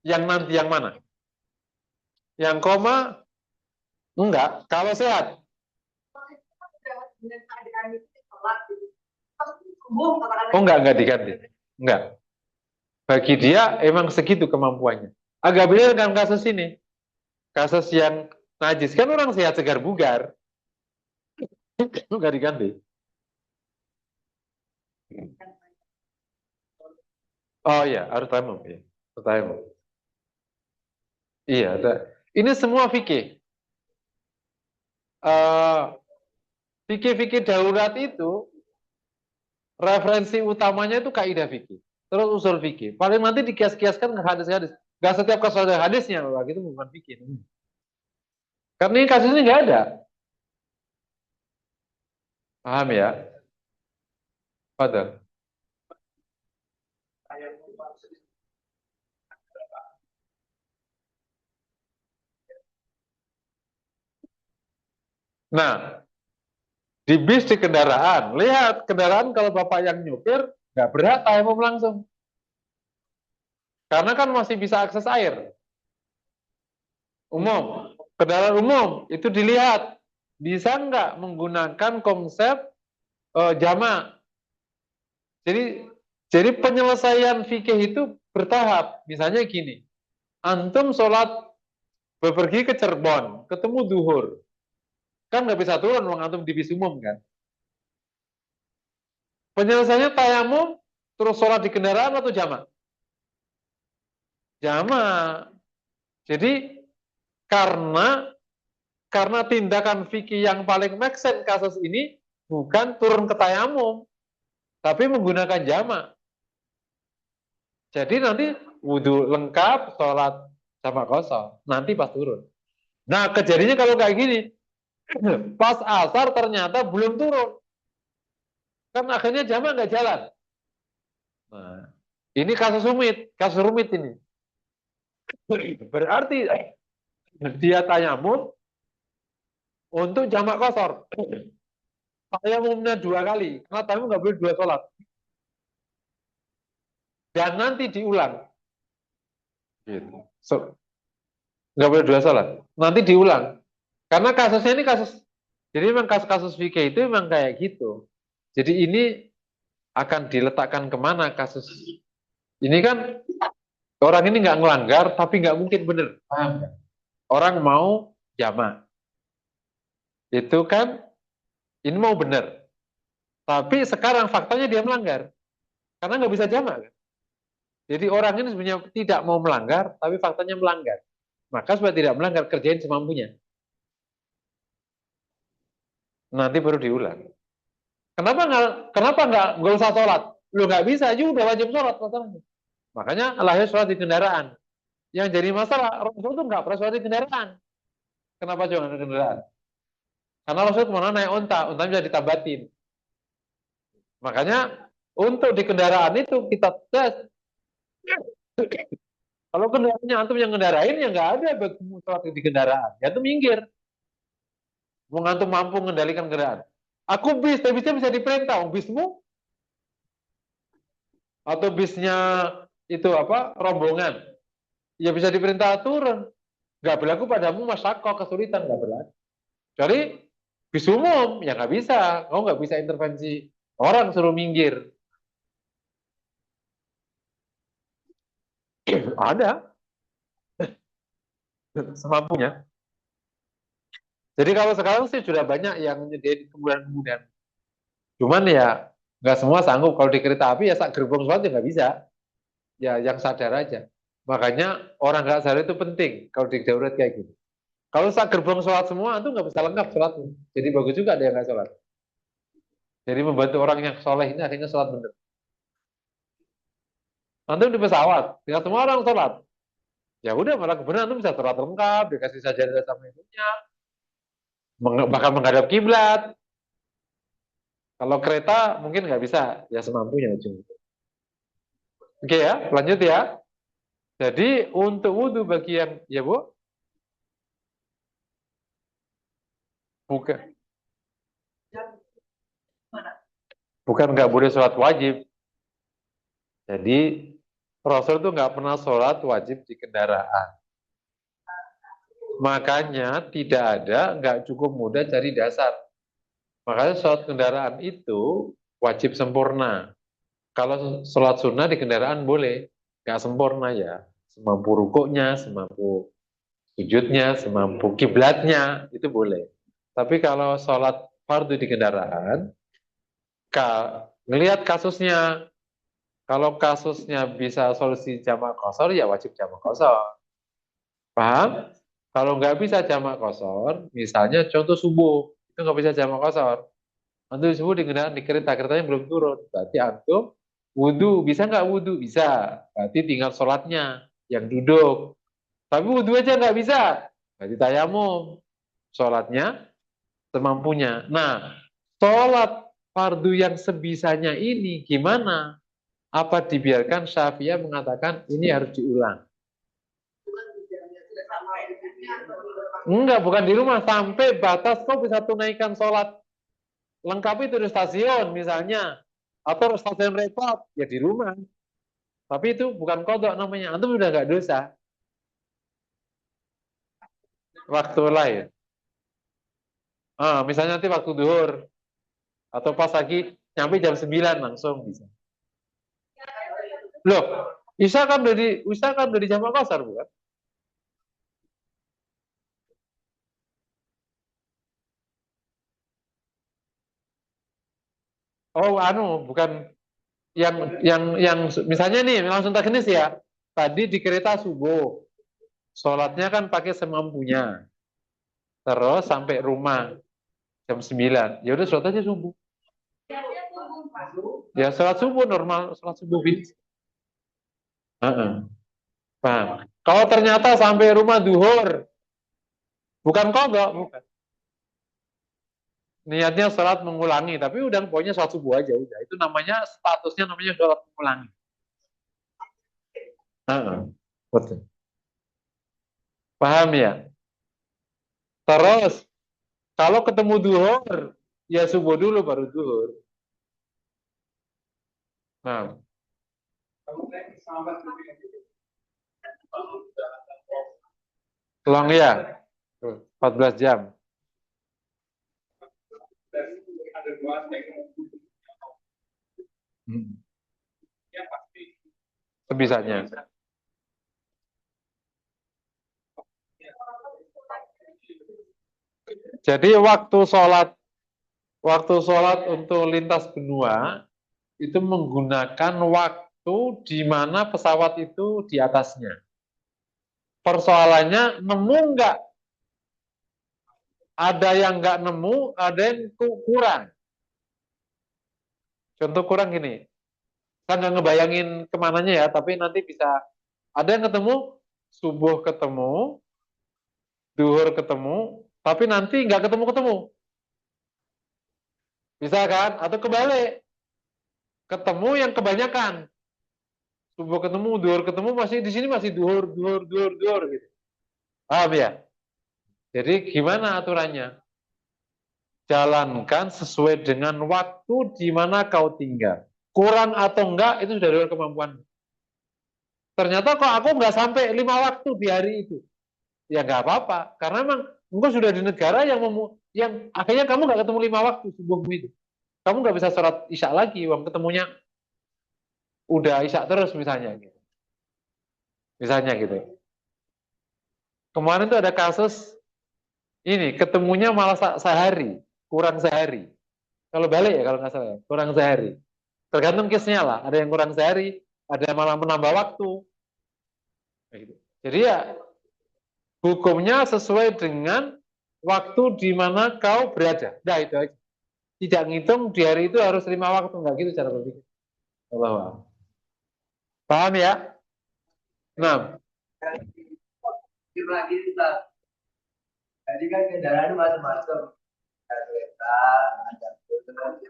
Yang nanti yang mana? Yang koma? Enggak. Kalau sehat? Oh enggak diganti. Enggak. Bagi dia emang segitu kemampuannya. Agak beda dengan kasus ini. Kasus yang najis kan orang sehat segar bugar. Itu enggak diganti. Oh iya, harus tayamum ya. Tayamum. Iya, ada. Ini semua fikih. Fikih-fikih darurat itu referensi utamanya itu kaidah fikih. Terus usul fikih. Paling nanti dikias-kiaskan ke hadis-hadis. Gak setiap kasus ada hadisnya, wah, itu bukan fikih. Karena ini kasusnya nggak ada. Paham ya? Padahal. Nah, di bis di kendaraan, lihat kendaraan kalau bapak yang nyupir nggak berhak tayamum langsung, karena kan masih bisa akses air. Kendaraan umum itu dilihat bisa nggak menggunakan konsep jamak. Jadi jadi penyelesaian fikih itu bertahap. Misalnya gini, antum sholat pergi ke Cirebon, ketemu duhur, kan nggak bisa turun uang antum di bis umum kan. Penyelesaiannya tayamum, terus sholat di kendaraan atau jamak? Jamak. Jadi karena tindakan fikih yang paling make sense kasus ini bukan turun ke tayamum, tapi menggunakan jamak. Jadi nanti wudhu lengkap, sholat sama kosong. Nanti pas turun. Nah, kejadiannya kalau kayak gini, pas asar ternyata belum turun. Kan akhirnya jamaah nggak jalan. Nah, ini kasus rumit ini. Berarti dia tayamum untuk jamak kosor. Tayamumnya 2 kali, karena tayamum nggak boleh 2 sholat. Dan nanti diulang. Gitu. Nggak boleh 2 sholat. Nanti diulang. Karena kasusnya ini jadi memang kasus-kasus fikih itu memang kayak gitu. Jadi ini akan diletakkan kemana kasus ini kan orang ini nggak ngelanggar tapi nggak mungkin bener, paham nggak? Orang mau jamak itu kan ini mau bener, tapi sekarang faktanya dia melanggar karena nggak bisa jamak kan? Jadi orang ini sebenarnya tidak mau melanggar tapi faktanya melanggar, maka supaya tidak melanggar kerjain semampunya, nanti baru diulang. Kenapa nggak usah sholat? Lu nggak bisa, juga udah wajib sholat masalahnya. Makanya lahir sholat di kendaraan. Yang jadi masalah Rasul itu nggak pernah sholat di kendaraan. Kenapa jangan di kendaraan? Karena Rasul mau naik unta bisa ditabatin. Makanya untuk di kendaraan itu kita tes. Kalau kendaraannya antum yang ngendarain ya nggak ada bagimu sholat di kendaraan. Ya itu minggir. Mau antum mampu mengendalikan kendaraan. Aku bis, tapi bisa diperintah. Bismu atau bisnya itu apa rombongan, ya bisa diperintah turun. Nggak berlaku padamu masyarakat kesulitan, nggak berlaku. Jadi bis umum ya nggak bisa, kau nggak bisa intervensi orang suruh minggir. Ada semampunya. Jadi kalau sekarang sih sudah banyak yang nyediain kemudahan-kemudahan. Cuman ya nggak semua sanggup. Kalau di kereta api ya sak gerbong sholat ya nggak bisa. Ya yang sadar aja. Makanya orang nggak sadar itu penting kalau di darurat kayak gitu. Kalau sak gerbong sholat semua itu nggak bisa lengkap sholatnya. Jadi bagus juga ada yang nggak sholat. Jadi membantu orang yang soleh ini akhirnya sholat bener. Nanti di pesawat, tinggal semua orang sholat. Ya udah malah kebenaran nanti bisa sholat lengkap, dikasih sajadah sama ibunya, bahkan menghadap kiblat. Kalau kereta mungkin nggak bisa, ya semampunya ujung. Oke ya, lanjut ya. Jadi untuk wudhu bagi yang, ya Bu, bukan, bukan nggak boleh sholat wajib. Jadi Rasul itu nggak pernah sholat wajib di kendaraan. Makanya tidak ada, nggak cukup mudah cari dasar. Makanya sholat kendaraan itu wajib sempurna. Kalau sholat sunnah di kendaraan boleh, nggak sempurna ya. Semampu rukuknya, semampu sujudnya, semampu kiblatnya, itu boleh. Tapi kalau sholat fardu di kendaraan, ngelihat kasusnya, kalau kasusnya bisa solusi jamak kosor, ya wajib jamak kosor. Paham? Kalau nggak bisa jamak kosor, misalnya contoh subuh, itu nggak bisa jamak kosor. Antum subuh di kendaraan di kereta, keretanya belum turun. Berarti antum wudhu, bisa nggak wudhu? Bisa. Berarti tinggal sholatnya yang duduk. Tapi wudhu aja nggak bisa. Berarti tayamum. Sholatnya semampunya. Nah, sholat fardu yang sebisanya ini gimana? Apa dibiarkan? Syafi'iyah mengatakan ini harus diulang. Enggak, bukan di rumah. Sampai batas kau bisa tunaikan sholat lengkap itu di stasiun misalnya. Atau stasiun repot, ya di rumah. Tapi itu bukan kodok namanya. Antum udah nggak dosa. Waktu lain. Misalnya nanti waktu duhur. Atau pas lagi nyampe jam 9 langsung bisa. Loh, Isya kan dari jam Qasar bukan? Oh, bukan yang misalnya nih langsung teknis ya. Tadi di kereta subuh, sholatnya kan pakai semampunya. Terus sampai rumah jam 9. Ya udah sholat aja subuh. Ya sholat subuh normal, sholat subuh. Uh-uh. Paham? Kalau ternyata sampai rumah duhur, bukan kodok, bukan. Niatnya sholat mengulangi, tapi udah pokoknya sholat subuh aja udah. Itu namanya statusnya namanya sholat mengulangi. Betul. Paham ya? Terus kalau ketemu duhur, ya subuh dulu baru duhur. Nah, long ya, 14 jam. Sebisanya. Jadi waktu sholat untuk lintas benua itu menggunakan waktu di mana pesawat itu di atasnya. Persoalannya nemu nggak? Ada yang nggak nemu, ada yang kurang. Contoh kurang gini, saya nggak ngebayangin kemananya ya, tapi nanti bisa ada yang ketemu, subuh ketemu, duhur ketemu, tapi nanti nggak ketemu-ketemu. Bisa kan? Atau kebalik, ketemu yang kebanyakan. Subuh ketemu, duhur ketemu, masih di sini masih duhur, duhur, duhur, duhur gitu. Paham ya? Jadi gimana aturannya? Jalankan sesuai dengan waktu di mana kau tinggal. Kurang atau enggak itu sudah luar kemampuan. Ternyata kok aku nggak sampai 5 waktu di hari itu. Ya nggak apa-apa, karena memang engkau sudah di negara yang akhirnya kamu nggak ketemu 5 waktu subuhmu itu. Kamu nggak bisa sholat isya lagi, uang ketemunya udah isya terus misalnya gitu. Misalnya gitu. Kemarin tuh ada kasus ini ketemunya malah sehari, kurang sehari. Kalau balik ya kalau nggak salah, ya, kurang sehari. Tergantung case-nya lah. Ada yang kurang sehari, ada yang malah menambah waktu. Gitu. Jadi ya hukumnya sesuai dengan waktu di mana kau berada. Nah itu aja. Tidak ngitung di hari itu harus 5 waktu, nggak gitu cara berpikir. Allah. Paham ya? Nah, lagi kita, jadi kan kendaraan macam-macam, ada kereta, ada mobil,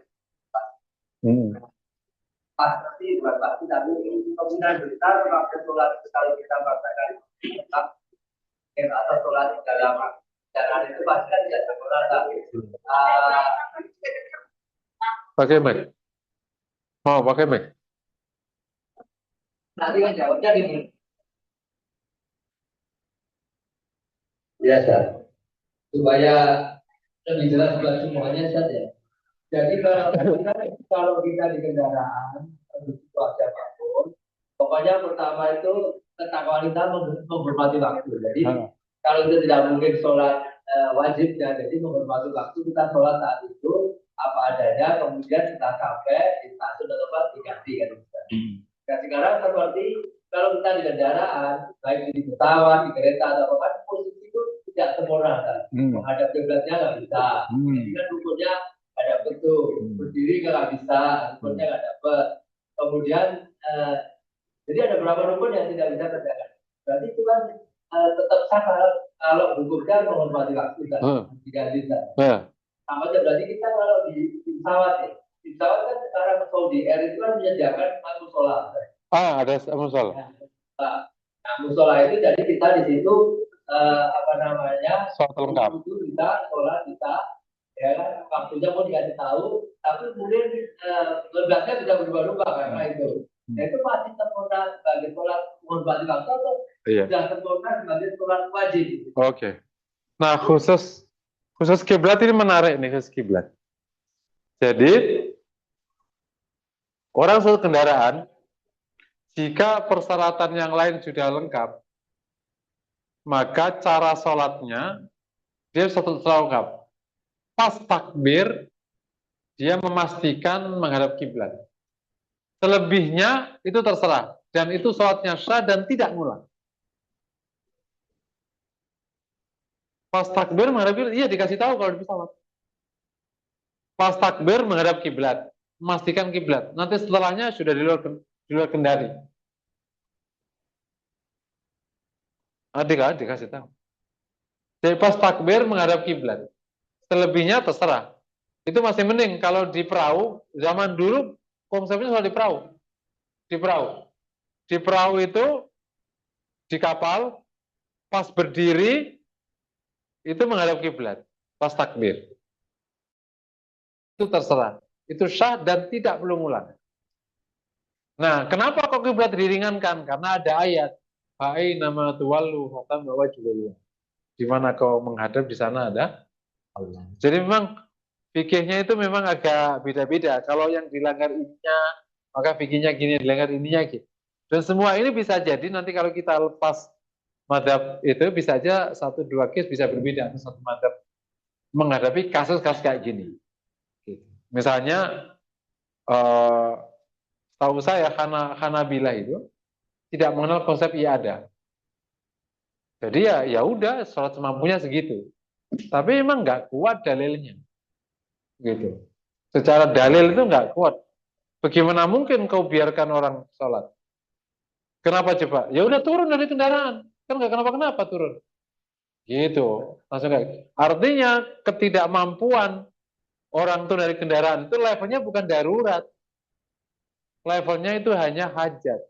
pasti bukan pasti tapi penggunaan besar waktu sholat kalau kita merasakan atau sholat dalam jalan itu pasti kan tidak sempurna. pakai mic. Oh, pakai mic. Nanti kan jawabnya gini. Biasa. Supaya lebih jelas buat semuanya saja. Jadi kalau kita di kendaraan situasi apapun, pokoknya pertama itu ketakwaan kita menghormati waktu. Jadi kalau itu tidak mungkin sholat wajib ya, jadi menghormati waktu kita sholat saat itu apa adanya, kemudian kita sampai di stasiun atau tempat diganti kan. Nah sekarang seperti kalau kita di kendaraan, baik di pesawat, di kereta atau apa, posisi itu tidak sempurna kan. Menghadap kiblatnya nggak bisa. Jadi kan rukunnya ada betul, berdiri nggak bisa, rukunnya nggak dapat. Kemudian jadi ada beberapa rukun yang tidak bisa terjaga. Berarti itu kan tetap sah kalau hukumnya menghormati waktu kan, diganti kan. Sama aja berarti kita kalau di pesawat ya, di pesawat kan sekarang Saudi Air itu kan menyediakan musola. Ada musola. Nah, musola itu jadi kita di situ apa namanya? Sholat lengkap. Itu kita sholat kita ya kan waktunya pun dikasih tahu, tapi kemudian lebatnya bisa berubah-ubah karena itu. Nah, itu masih sempurna sebagai sholat menghormati waktu atau sudah sempurna sebagai sholat wajib. Oke. Nah khusus kiblat ini menarik nih, khusus kiblat. Jadi orang suatu kendaraan jika persyaratan yang lain sudah lengkap, maka cara sholatnya dia satu lengkap. Pas takbir dia memastikan menghadap kiblat. Selebihnya itu terserah dan itu sholatnya sah dan tidak ngulang. Pas takbir menghadap kiblat, iya dikasih tahu kalau di pesawat. Pas takbir menghadap kiblat, memastikan kiblat. Nanti setelahnya sudah di luar kendali. Dikasih tahu. Jadi pas takbir menghadap kiblat. Selebihnya terserah. Itu masih mending kalau di perahu zaman dulu konsepnya sudah di perahu. Di perahu. Di perahu itu di kapal pas berdiri itu menghadap kiblat pas takbir. Itu terserah. Itu syah dan tidak perlu ngulang. Nah, kenapa kok kiblat diringankan? Karena ada ayat. Hai nama tuwalu hatam bahwa juga di mana kau menghadap di sana ada Allah. Jadi memang fikihnya itu memang agak beda-beda. Kalau yang dilanggar ininya, maka fikihnya gini, dilanggar ininya gitu. Dan semua ini bisa jadi nanti kalau kita lepas madhab itu bisa aja satu dua case bisa berbeda atau satu madhab menghadapi kasus-kasus kayak gini. Gitu. Misalnya tahu saya Hanabilah itu tidak mengenal konsep iada. Jadi ya udah sholat semampunya segitu. Tapi memang nggak kuat dalilnya, gitu. Secara dalil itu nggak kuat. Bagaimana mungkin kau biarkan orang sholat? Kenapa coba? Ya udah turun dari kendaraan, kan nggak kenapa-kenapa turun. Gitu, langsung kayak. Artinya ketidakmampuan orang itu dari kendaraan itu levelnya bukan darurat, levelnya itu hanya hajat,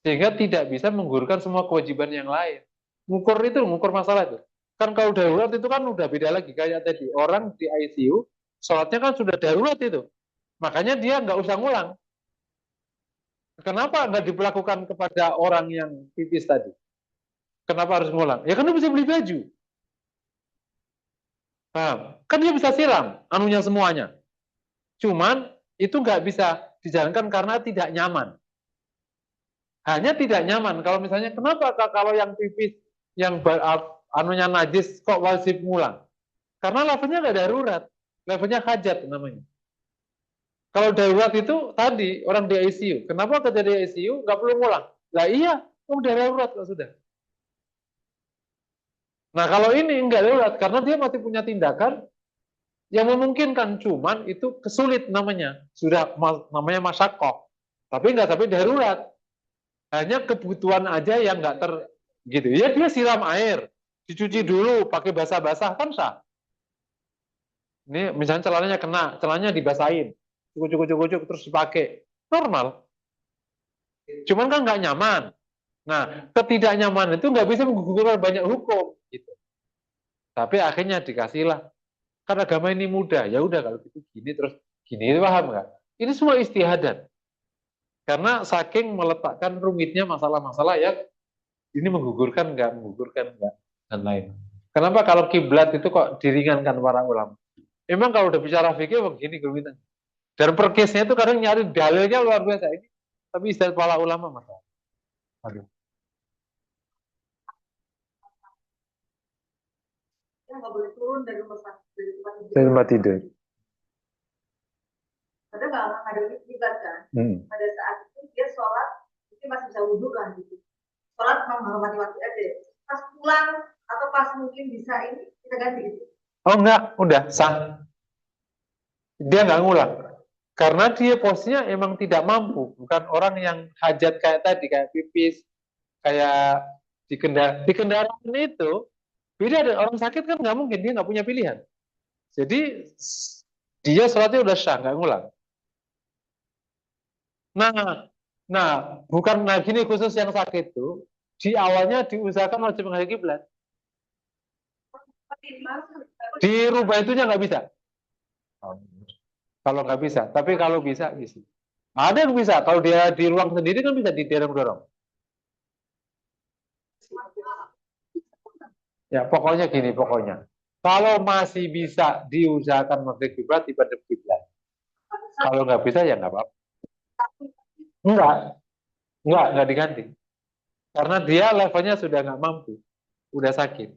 sehingga tidak bisa menggugurkan semua kewajiban yang lain. Ngukur masalah itu. Kan kalau darurat itu kan udah beda lagi kayak tadi orang di ICU, sholatnya kan sudah darurat itu, makanya dia nggak usah ngulang. Kenapa nggak diperlakukan kepada orang yang pipis tadi? Kenapa harus ngulang? Ya kan dia bisa beli baju. Paham? Kan dia bisa siram anunya semuanya. Cuman itu nggak bisa dijalankan karena tidak nyaman. Hanya tidak nyaman. Kalau misalnya kenapa kalau yang pipis yang anunya najis kok wajib ngulang? Karena levelnya nggak darurat, levelnya hajat namanya. Kalau darurat itu tadi orang di ICU, kenapa kerja di ICU nggak perlu ngulang? Lah iya, udah darurat kok sudah. Nah kalau ini nggak darurat karena dia masih punya tindakan yang memungkinkan, cuman itu kesulit namanya, sudah namanya masyakoh, tapi nggak sampai darurat, hanya kebutuhan aja yang nggak gitu. Ya dia siram air, dicuci dulu pakai basah-basah kan sah. Ini misalnya celananya kena, celananya dibasahin, cukup terus dipakai, normal. Cuman kan nggak nyaman. Nah, ketidaknyamanan itu nggak bisa menggugurkan banyak hukum. Gitu. Tapi akhirnya dikasihlah. Kan agama ini mudah. Ya udah kalau gitu gini terus gini, paham nggak? Ini semua istihadat. Karena saking meletakkan rumitnya masalah-masalah yang ini menggugurkan nggak, dan lain. Kenapa kalau kiblat itu kok diringankan para ulama? Memang kalau udah bicara fikih begini rumitnya. Dan per case-nya itu kadang nyari dalilnya luar biasa ini. Tapi istilah para ulama masalah. Aduh. Nggak boleh turun dari rumah sakit dari tempat tidur. Dari tempat tidur. Padahal nggak ada juga kan. Pada saat itu dia sholat, mungkin masih bisa wudhu lah gitu. Sholat menghormati waktu aja. Pas pulang atau pas mungkin bisa ini kita ganti gitu. Oh enggak, udah sah. Dia nggak ngulang. Karena dia posisinya emang tidak mampu, bukan orang yang hajat kayak tadi, kayak pipis, kayak di kendaraan itu beda. Ada orang sakit kan nggak mungkin, dia nggak punya pilihan. Jadi dia sholatnya udah sah, nggak ngulang. Nah, bukan gini khusus yang sakit itu di awalnya diusahakan wajib menghadap kiblat. Dirubah itunya nggak bisa. Kalau nggak bisa, tapi kalau bisa. Ada yang bisa. Kalau dia di ruang sendiri kan bisa didorong-dorong. Ya pokoknya gini, pokoknya. Kalau masih bisa diusahakan menghadap kiblat, ibadah kiblat. Kalau nggak bisa ya nggak apa-apa. Enggak diganti. Karena dia levelnya sudah nggak mampu, udah sakit.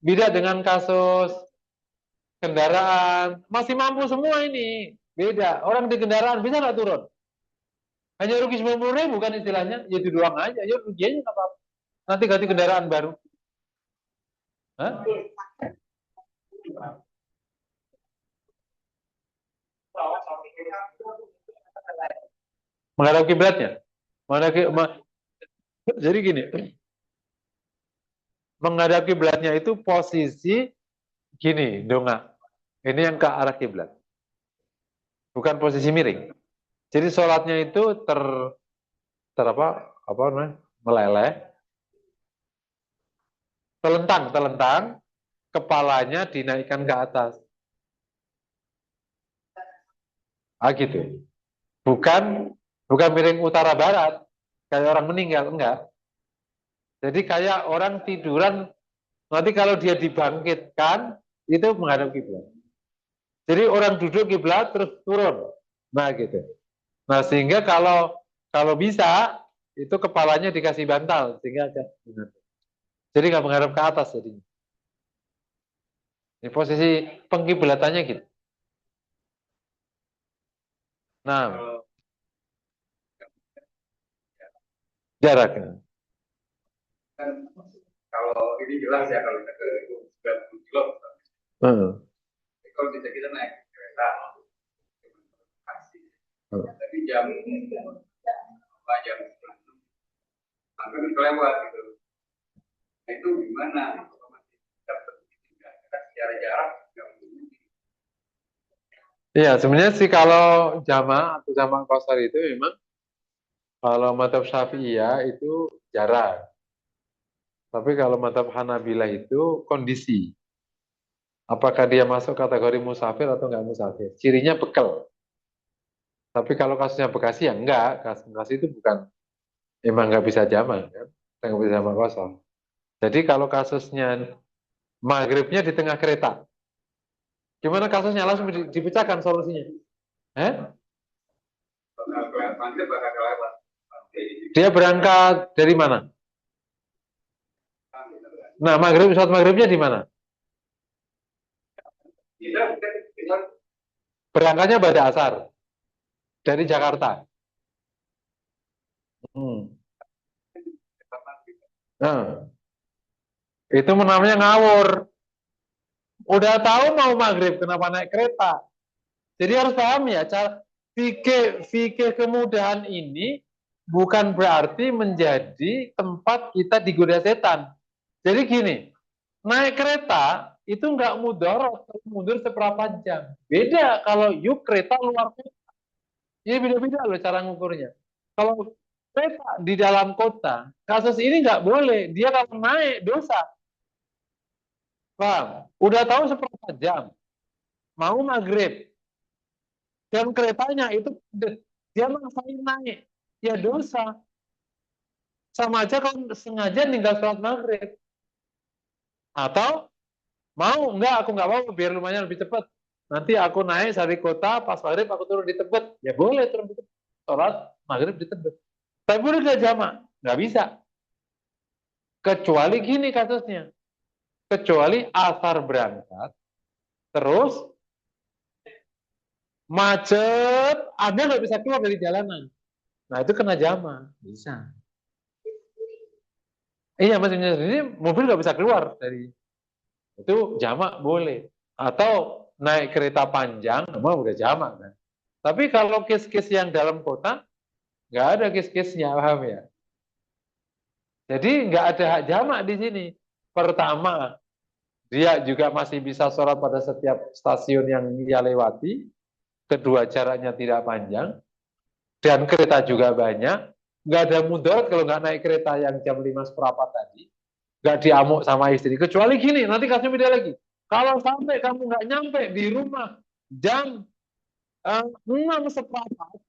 Beda dengan kasus kendaraan, masih mampu semua ini. Beda. Orang di kendaraan bisa nggak turun? Hanya rugi 90.000 kan istilahnya, ya itu doang aja. Ya rugi aja nggak apa-apa. Nanti ganti kendaraan baru. Hah? Menghadap kiblatnya. Jadi gini, Menghadap kiblatnya itu posisi gini, dongak. Ini yang ke arah kiblat. Bukan posisi miring. Jadi sholatnya itu ter apa namanya? Meleleh, telentang, kepalanya dinaikkan ke atas. Ah gitu. Bukan miring utara barat, kayak orang meninggal, enggak. Jadi kayak orang tiduran, nanti kalau dia dibangkitkan, itu menghadap kiblat. Jadi orang duduk kiblat terus turun. Nah gitu. Nah sehingga kalau bisa, itu kepalanya dikasih bantal, sehingga agak menghadap. Jadi nggak menghadap ke atas jadinya. Ini posisi pengkiblatannya gitu. Nah, jaraknya. Kan kalau ini jelas ya kalau kita ke itu 90 kilo. Kalau kita naik kereta taksi. Tapi jam apa jam 9 sampai kelewat gitu. Nah, itu gimana? Dapat secara jarak nggak mungkin. Iya, sebenarnya sih kalau jama atau jama qashar itu memang kalau mazhab Syafi'iyah itu jarang. Tapi kalau mazhab Hanabilah itu kondisi. Apakah dia masuk kategori musafir atau enggak musafir? Cirinya bekal. Tapi kalau kasusnya Bekasi ya enggak. Kasus Bekasi itu bukan, emang nggak bisa jama kan? Nggak bisa jama qashar. Jadi kalau kasusnya maghribnya di tengah kereta, gimana kasusnya? Langsung dipecahkan solusinya. Bakal kelewat. Dia berangkat dari mana? Nah, sholat maghribnya di mana? Berangkatnya pada asar dari Jakarta. Nah, itu namanya ngawur. Udah tahu mau maghrib, kenapa naik kereta? Jadi harus paham ya, fikih kemudahan ini bukan berarti menjadi tempat kita digoda setan. Jadi gini, naik kereta itu nggak mundur seberapa jam. Beda kalau yuk kereta luar kota. Ini beda-beda loh cara ngukurnya. Kalau kereta di dalam kota, kasus ini nggak boleh. Dia kalau naik dosa. Paham? Udah tahu seberapa jam. Mau maghrib. Dan keretanya itu dia maksain naik. Ya dosa. Sama aja kalau sengaja ninggal sholat maghrib. Atau enggak, aku nggak mau, biar lumayan lebih cepat. Nanti aku naik dari kota, pas maghrib aku turun di Tebet. Ya boleh turun di Tebet. Sholat maghrib di Tebet. Tapi boleh gak jamak? Nggak bisa. Kecuali gini kasusnya. Kecuali asar berangkat, terus macet, Anda nggak bisa keluar dari jalanan. Nah itu kena jamak. Bisa. Iya, maksudnya ini mobil nggak bisa keluar dari itu, jamak boleh. Atau naik kereta panjang, memang udah jamak kan. Tapi kalau case-case yang dalam kota, nggak ada case-case-nya, paham ya? Jadi nggak ada hak jamak di sini. Pertama, dia juga masih bisa sholat pada setiap stasiun yang dia lewati. Kedua, jaraknya tidak panjang. Dan kereta juga banyak. Nggak ada mudarat kalau nggak naik kereta yang jam 5 seperempat tadi. Nggak diamuk sama istri. Kecuali gini, nanti kasih beda lagi. Kalau sampai kamu nggak nyampe di rumah jam 6 seperempat,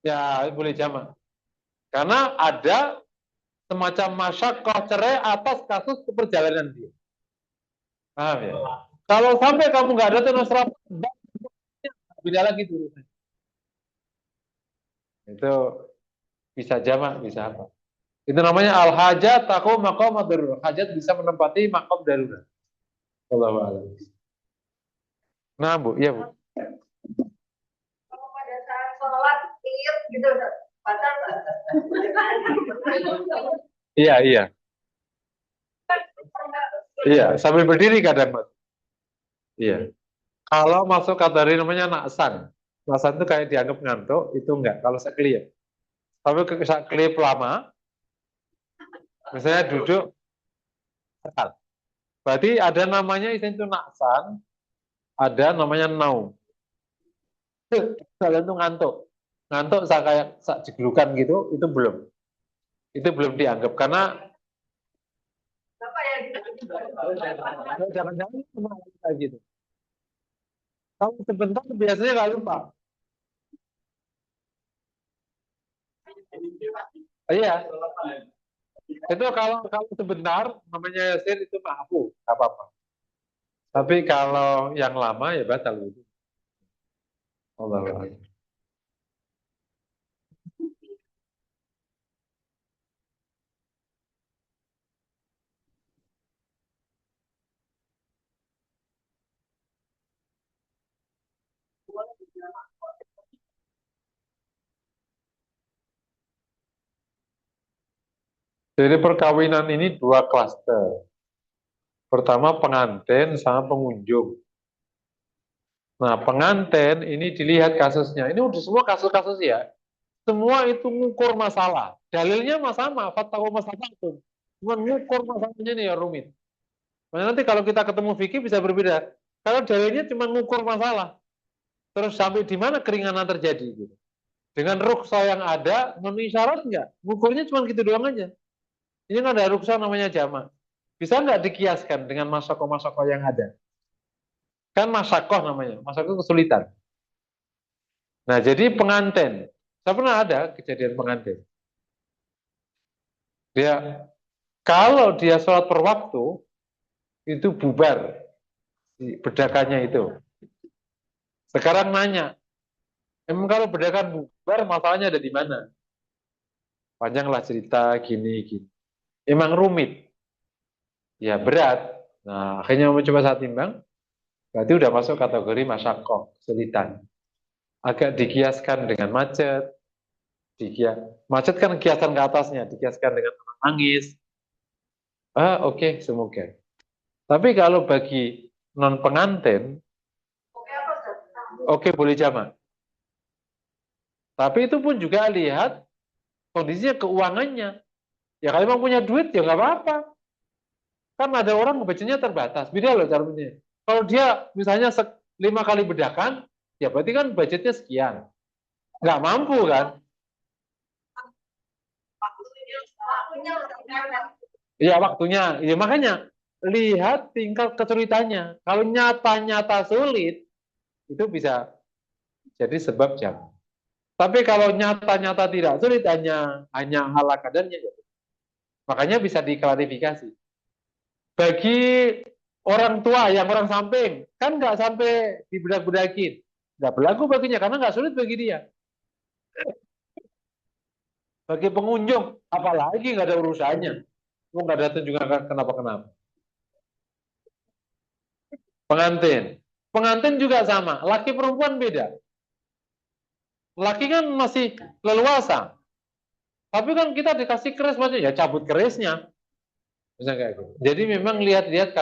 ya boleh jamak. Karena ada semacam masyakoh cerai atas kasus perjalanan dia. Paham ya? Kalau sampai kamu nggak ada tenor serapat, beda lagi dulu. Itu bisa jamak, bisa apa? Itu namanya al-hajat taqum maqam darurat. Hajat bisa menempati maqam darurat. Wallahu a'lam. Nah, Bu, iya, Bu. Kalau pada saat sholat clear gitu, batal Iya, iya. Iya, sambil berdiri kadang, Mas. Iya. Kalau masuk kategori namanya naksan. Naksan itu kayak dianggap ngantuk, itu enggak. Kalau saya clear. Tapi saat klip lama, Misalnya duduk, sekal. Berarti ada namanya itu naksan, ada namanya naum. Kalian tuh ngantuk. Ngantuk saya kayak jeglukan gitu, itu belum. Itu belum dianggap karena Bapak ya gitu. jangan-jangan cuma kayak gitu. Kalau sebentar biasanya nggak lupa. Iya, itu kalau kalau sebentar namanya yasir itu maafu, nggak apa-apa. Tapi kalau yang lama ya batal itu. Allah. Jadi perkawinan ini dua klaster. Pertama pengantin sama pengunjung. Nah, pengantin ini dilihat kasusnya. Ini udah semua kasus-kasus ya. Semua itu ngukur masalah. Dalilnya sama, fatwa masalah itu. Cuma ngukur masalahnya nih ya rumit. Nah, nanti kalau kita ketemu fikih bisa berbeda. Kalau dalilnya cuma ngukur masalah. Terus sampai di mana keringanan terjadi gitu. Dengan ruksa yang ada, memenuhi syarat nggak? Ngukurnya cuma gitu doang aja. Ini kan ada ruksa namanya jamak. Bisa nggak dikiaskan dengan masakoh-masakoh yang ada? Kan masakoh namanya, masakoh kesulitan. Nah, jadi pengantin. Saya pernah ada kejadian pengantin. Dia, kalau dia sholat per waktu, itu bubar si bedakannya itu. Sekarang nanya, emang kalau bedakan bubar, masalahnya ada di mana? Panjanglah cerita, gini. Emang rumit. Ya berat. Nah, akhirnya mencoba saat timbang, berarti udah masuk kategori masyakoh, kesulitan. Agak dikiaskan dengan macet, macet kan kiasan ke atasnya, dikiaskan dengan orang nangis. Oke, semoga. Tapi kalau bagi non pengantin, Oke apa Ustaz? oke boleh jamak. Tapi itu pun juga lihat kondisinya keuangannya. Ya kalau memang punya duit ya nggak apa-apa. Kan ada orang bacanya terbatas. Beda loh caranya. Kalau dia misalnya 5 kali bedakan, ya berarti kan budgetnya sekian. Nggak mampu kan? Waktunya udah Iya waktunya. Ya makanya lihat tingkat kesulitannya. Kalau nyata-nyata sulit, itu bisa jadi sebab jam. Tapi kalau nyata-nyata tidak sulit, hanya ala kadarnya. Makanya bisa diklarifikasi. Bagi orang tua yang orang samping, kan nggak sampai dibedak-bedakin. Nggak berlaku baginya, karena nggak sulit bagi dia. Bagi pengunjung, apalagi nggak ada urusannya. Nggak ada tunjungan kenapa-kenapa. Pengantin. Pengantin juga sama. Laki perempuan beda. Laki kan masih leluasa. Tapi kan kita dikasih keris, maksudnya ya cabut kerisnya. Misalnya kayak gitu. Jadi memang lihat-lihat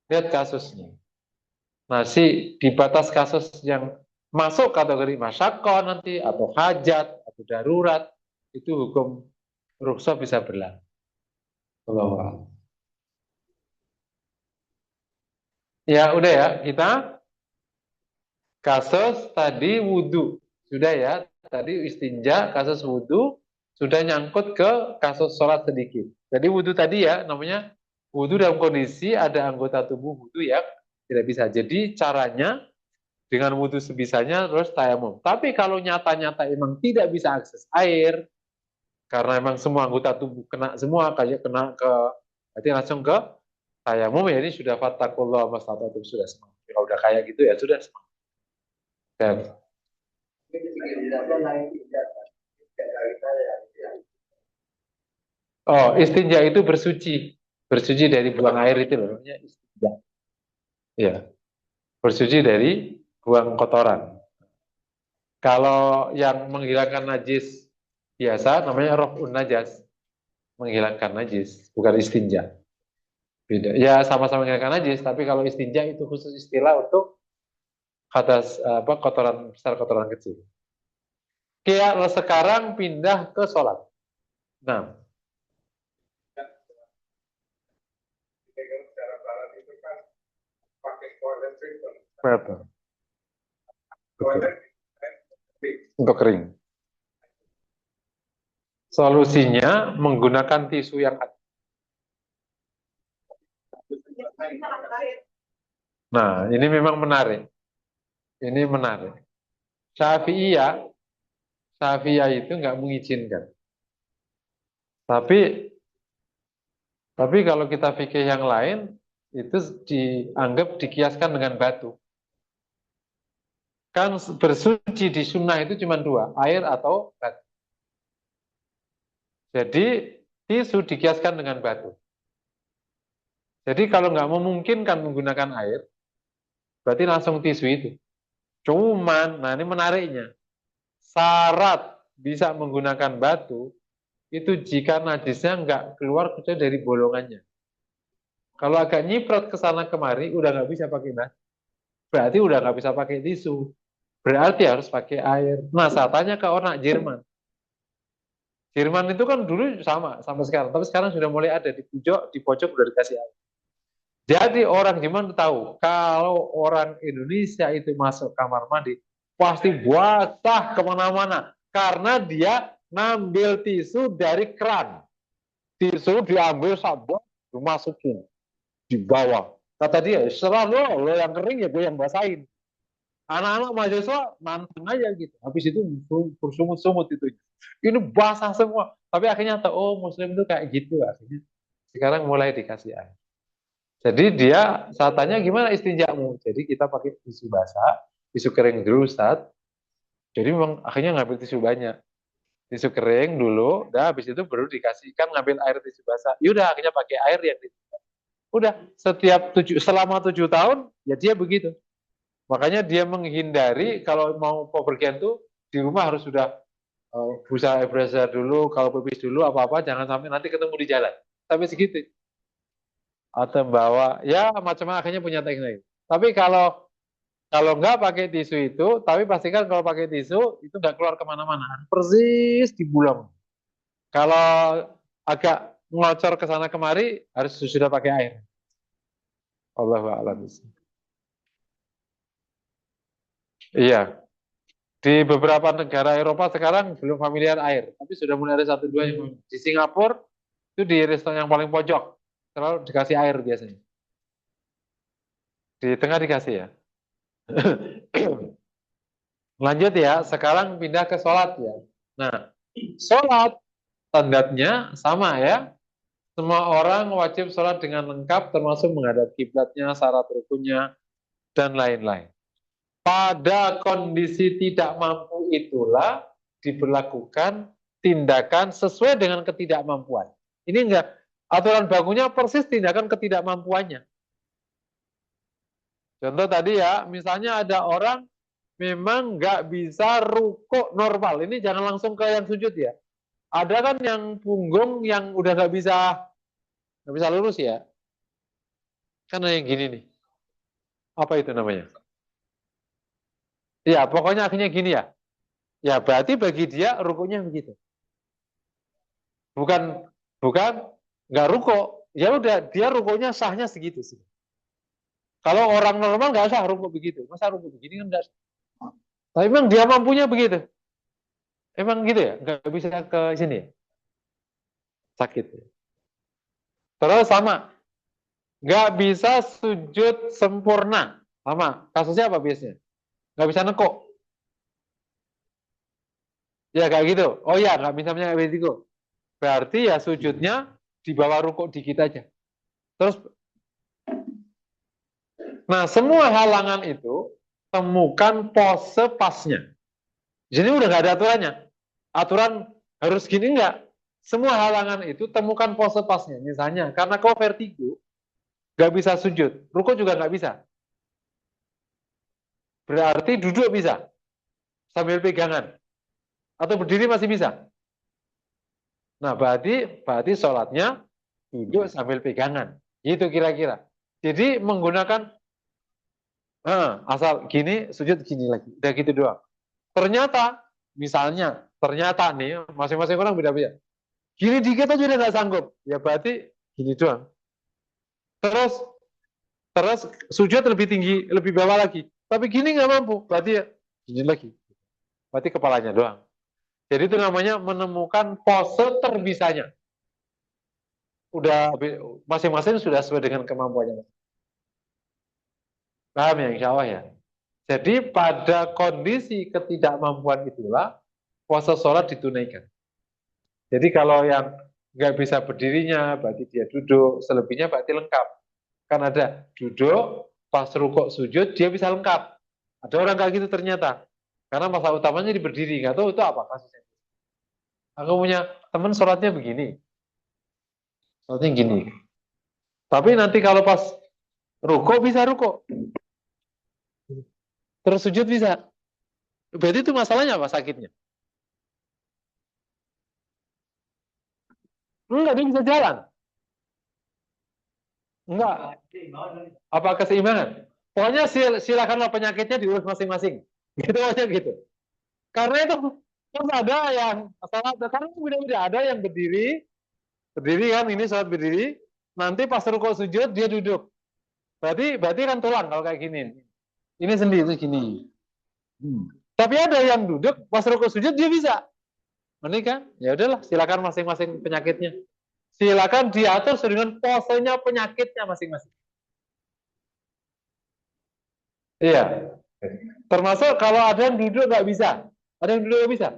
lihat kasusnya. Nah, di batas kasus yang masuk kategori masyakoh nanti, atau hajat, atau darurat, itu hukum rukhsah bisa berlaku. Allah. Ya, udah ya, kita kasus tadi wudhu. Sudah ya, tadi istinja, kasus wudhu, sudah nyangkut ke kasus sholat sedikit. Jadi wudhu tadi ya, namanya wudhu dalam kondisi ada anggota tubuh wudhu yang tidak bisa. Jadi caranya dengan wudhu sebisanya terus tayamum. Tapi kalau nyata-nyata emang tidak bisa akses air, karena emang semua anggota tubuh kena semua, kayak kena ke, berarti langsung ke tayamum ya, ini sudah fattakullah mastata'tum, sudah semua. Kalau udah kayak gitu ya sudah semua. Dan istinja itu bersuci dari buang air itu loh, namanya istinja. Ya, bersuci dari buang kotoran. Kalau yang menghilangkan najis biasa namanya raf'un najas, menghilangkan najis, bukan istinja. Beda. Ya sama-sama menghilangkan najis, tapi kalau istinja itu khusus istilah untuk kotoran besar, kotoran kecil. Kayak sekarang pindah ke sholat. Nah, meter Toilet untuk kering. Solusinya menggunakan tisu yang ada. Nah, ini memang menarik. Ini menarik. Syafi'iyah itu nggak mengizinkan. Tapi kalau kita pikir yang lain, itu dianggap dikiaskan dengan batu. Kan bersuci di sunnah itu cuma dua, air atau batu. Jadi tisu dikiaskan dengan batu. Jadi kalau nggak memungkinkan menggunakan air, berarti langsung tisu itu. Cuman, nah ini menariknya, syarat bisa menggunakan batu itu jika najisnya nggak keluar kecuali dari bolongannya. Kalau agak nyiprat ke sana kemari, udah nggak bisa pakai najis. Berarti udah nggak bisa pakai tisu. Berarti harus pakai air. Nah, saya tanya ke orang Jerman. Jerman itu kan dulu sama sampai sekarang, tapi sekarang sudah mulai ada di pojok udah dikasih air. Jadi orang Jerman tahu kalau orang Indonesia itu masuk kamar mandi pasti basah kemana-mana karena dia ngambil tisu dari keran. Tisu diambil sabun, dimasukin di bawah. Kata dia, serah lo yang kering ya gue yang basahin. Anak-anak mahasiswa nantang aja gitu. Habis itu bersumut-sumut itu. Ini basah semua. Tapi akhirnya tahu, oh Muslim itu kayak gitu. Akhirnya sekarang mulai dikasih air. Jadi saya tanya gimana istinjamu? Jadi kita pakai tisu basah, tisu kering dulu Ustaz. Jadi memang akhirnya ngambil tisu banyak. Tisu kering dulu, dah habis itu baru dikasihkan ngambil air tisu basah. Yaudah akhirnya pakai air yang tisu. Udah selama 7 tahun ya dia begitu. Makanya dia menghindari kalau mau bepergian tuh di rumah harus sudah busa air dulu, kalau pipis dulu apa-apa jangan sampai nanti ketemu di jalan. Sampai segitu. Atau bawa ya macam-macam akhirnya punya teknik. Tapi kalau nggak pakai tisu itu, tapi pastikan kalau pakai tisu itu nggak keluar kemana-mana, persis di bulan. Kalau agak ngocor ke sana kemari harus sudah pakai air. Allahu a'lam. Iya, di beberapa negara Eropa sekarang belum familiar air, tapi sudah mulai ada satu dua yang di Singapura itu di restoran yang paling pojok selalu dikasih air biasanya. Di tengah dikasih ya. Lanjut ya, sekarang pindah ke sholat ya. Nah, sholat standarnya sama ya. Semua orang wajib sholat dengan lengkap termasuk menghadap kiblatnya, syarat rukunnya, dan lain-lain. Pada kondisi tidak mampu itulah diberlakukan tindakan sesuai dengan ketidakmampuan. Ini enggak, aturan bakunya persis tindakan ketidakmampuannya. Contoh tadi ya, misalnya ada orang memang nggak bisa rukuk normal. Ini jangan langsung ke yang sujud ya. Ada kan yang punggung yang udah nggak bisa lurus ya. Kan ada yang gini nih. Apa itu namanya? Ya, pokoknya akhirnya gini ya. Ya, berarti bagi dia rukuknya begitu. Bukan nggak rukuk. Ya udah, dia rukuknya sahnya segitu sih. Kalau orang normal nggak sah rukuk begitu. Masa rukuk begini kan nggak sah. Tapi memang dia mampunya begitu. Emang gitu ya? Nggak bisa ke sini ya? Sakit. Terus sama. Nggak bisa sujud sempurna. Sama. Kasusnya apa biasanya? Nggak bisa nekuk. Ya kayak gitu. Oh ya, nggak bisa begitu. Berarti ya sujudnya di bawah rukuk dikit aja. Terus, nah semua halangan itu temukan pose pasnya. Di sini udah nggak ada aturannya. Aturan harus gini enggak. Semua halangan itu temukan pose pasnya. Misalnya, karena kau vertigo, nggak bisa sujud. Rukuk juga nggak bisa. Berarti duduk bisa. Sambil pegangan. Atau berdiri masih bisa. Nah, berarti sholatnya duduk sambil pegangan. Itu kira-kira. Jadi menggunakan asal gini, sujud gini lagi. Udah gitu doang. Ternyata nih, masing-masing orang beda-beda. Gini dikit aja udah nggak sanggup. Ya berarti gini doang. Terus Terus sujud lebih tinggi, lebih bawah lagi. Tapi gini nggak mampu, berarti ya gini lagi. Berarti kepalanya doang. Jadi itu namanya menemukan pose terbisanya. Udah masing-masing sudah sesuai dengan kemampuannya. Paham ya, insya Allah ya. Jadi pada kondisi ketidakmampuan itulah puasa sholat ditunaikan. Jadi kalau yang nggak bisa berdirinya, berarti dia duduk. Selebihnya berarti lengkap. Kan ada duduk, pas rukuk sujud, dia bisa lengkap. Ada orang kayak gitu ternyata. Karena masalah utamanya di berdiri. Nggak tahu itu apa kasusnya. Aku punya teman sholatnya begini. Sholatnya gini. Tapi nanti kalau pas rukuk bisa rukuk. Terus sujud bisa. Berarti itu masalahnya apa sakitnya? Enggak, dia bisa jalan. Enggak. Apa keseimbangan? Pokoknya silakanlah penyakitnya diurus masing-masing. Gitu aja gitu. Karena itu kan ada yang salah, karena beda-beda. Ada yang berdiri, berdiri kan ini sholat berdiri. Nanti pas rukuk sujud dia duduk. Berarti kan tulang kalau kayak gini. Ini sendi itu gini. Tapi ada yang duduk pas rukuk sujud dia bisa. Ini kan, ya udahlah, silakan masing-masing penyakitnya. Silakan diatur dengan posenya penyakitnya masing-masing. Iya. Termasuk kalau ada yang duduk nggak bisa. Ada yang duduk nggak bisa.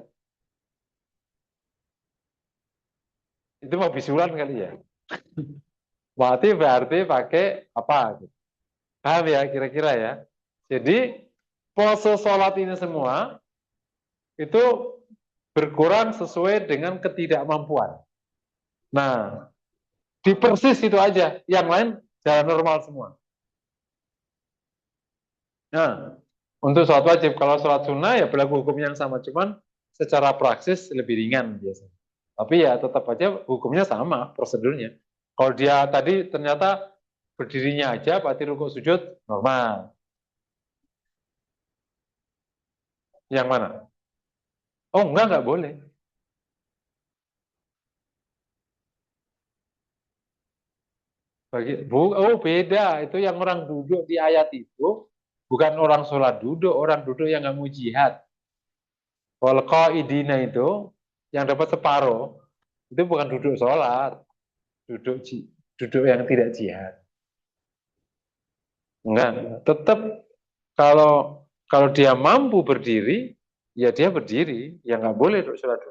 Itu mau bisulan kali ya. Berarti pakai apa? Paham ya kira-kira ya. Jadi pose sholat ini semua itu berkurang sesuai dengan ketidakmampuan. Nah, di persis itu aja. Yang lain jalan normal semua. Nah, untuk sholat wajib, kalau sholat sunnah ya berlaku hukum yang sama, cuman secara praksis lebih ringan biasanya. Tapi ya tetap aja hukumnya sama, prosedurnya. Kalau dia tadi ternyata berdirinya aja, berarti rukuk sujud normal. Yang mana? Oh enggak boleh. Oh beda, itu yang orang duduk di ayat itu bukan orang sholat duduk, orang duduk yang nggak mau jihad. Kalau qaidina itu yang dapat separuh itu bukan duduk sholat, duduk yang tidak jihad. Enggak, tetap kalau kalau dia mampu berdiri, ya dia berdiri, ya nggak boleh duduk sholat.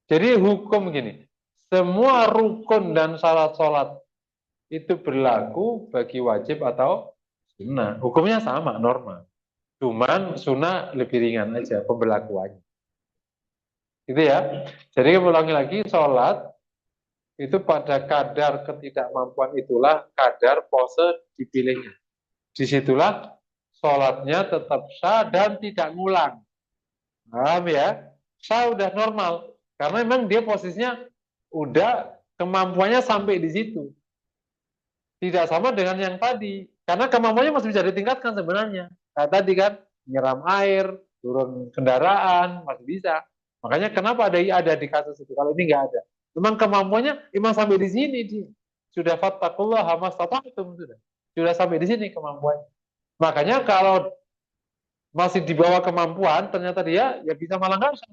Jadi hukum gini, semua rukun dan syarat sholat itu berlaku bagi wajib atau sunnah. Hukumnya sama, normal. Cuman sunnah lebih ringan aja pemberlakuannya. Gitu ya. Jadi ulangi lagi, sholat itu pada kadar ketidakmampuan itulah kadar pose dipilihnya. Disitulah sholatnya tetap sah dan tidak ngulang. Paham ya? Sah udah normal. Karena memang dia posisinya udah kemampuannya sampai di situ. Tidak sama dengan yang tadi. Karena kemampuannya masih bisa ditingkatkan sebenarnya. Kayak tadi kan, nyeram air, turun kendaraan, masih bisa. Makanya kenapa ada di kasus itu. Kalau ini nggak ada. Memang kemampuannya memang sampai di sini dia. Sudah fattakullah mastata'tum sudah. Sudah sampai di sini kemampuannya. Makanya kalau masih di bawah kemampuan, ternyata dia ya bisa malah nggak usah.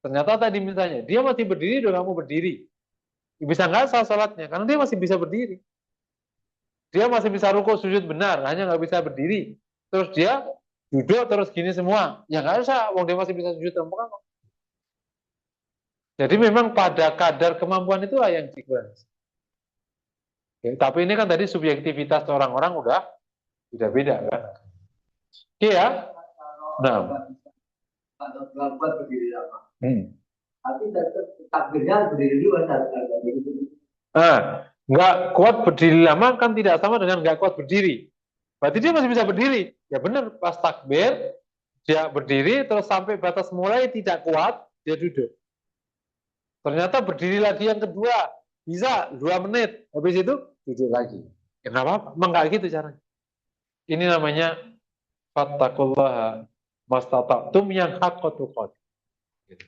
Ternyata tadi misalnya, dia masih berdiri, udah nggak mau berdiri. Bisa nggak sah sholatnya, karena dia masih bisa berdiri. Dia masih bisa rukuk sujud benar, hanya nggak bisa berdiri. Terus dia duduk terus gini semua. Ya nggak usah, wong dia masih bisa sujud tempat. Jadi memang pada kadar kemampuan itu yang dikurangi. Ya, tapi ini kan tadi subjektivitas orang-orang udah beda-beda kan. Oke ya. Nah. Kalau buat berdiri lama. Tapi tetap takbirnya berdiri dulu kan. Nggak kuat berdiri lama kan tidak sama dengan nggak kuat berdiri. Berarti dia masih bisa berdiri. Ya benar, pas takbir, dia berdiri, terus sampai batas mulai tidak kuat, dia duduk. Ternyata berdiri lagi yang kedua, bisa 2 menit. Habis itu duduk lagi. Ya nggak apa-apa, emang nggak gitu caranya. Ini namanya fattakullaha mastata'tum yang haqqa tuqat.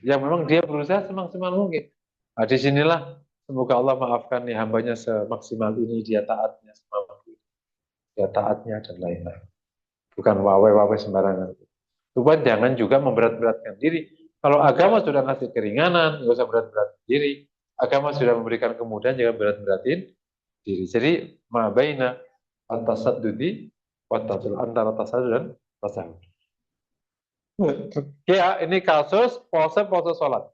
Yang memang dia berusaha semaksimal mungkin. Nah, disinilah semoga Allah maafkan nih hambanya semaksimal ini dia taatnya semampu. ya taatnya dan lain-lain. Bukan wawe-wawe sembarangan. Cuman jangan juga memberat-beratkan diri. Kalau agama sudah ngasih keringanan, nggak usah berat-berat diri. Agama sudah memberikan kemudahan, jangan berat-beratin diri. Jadi mabaina antasaddudi watatul antara tasaddud dan tasawuf. Ya, ini kasus pose sholat.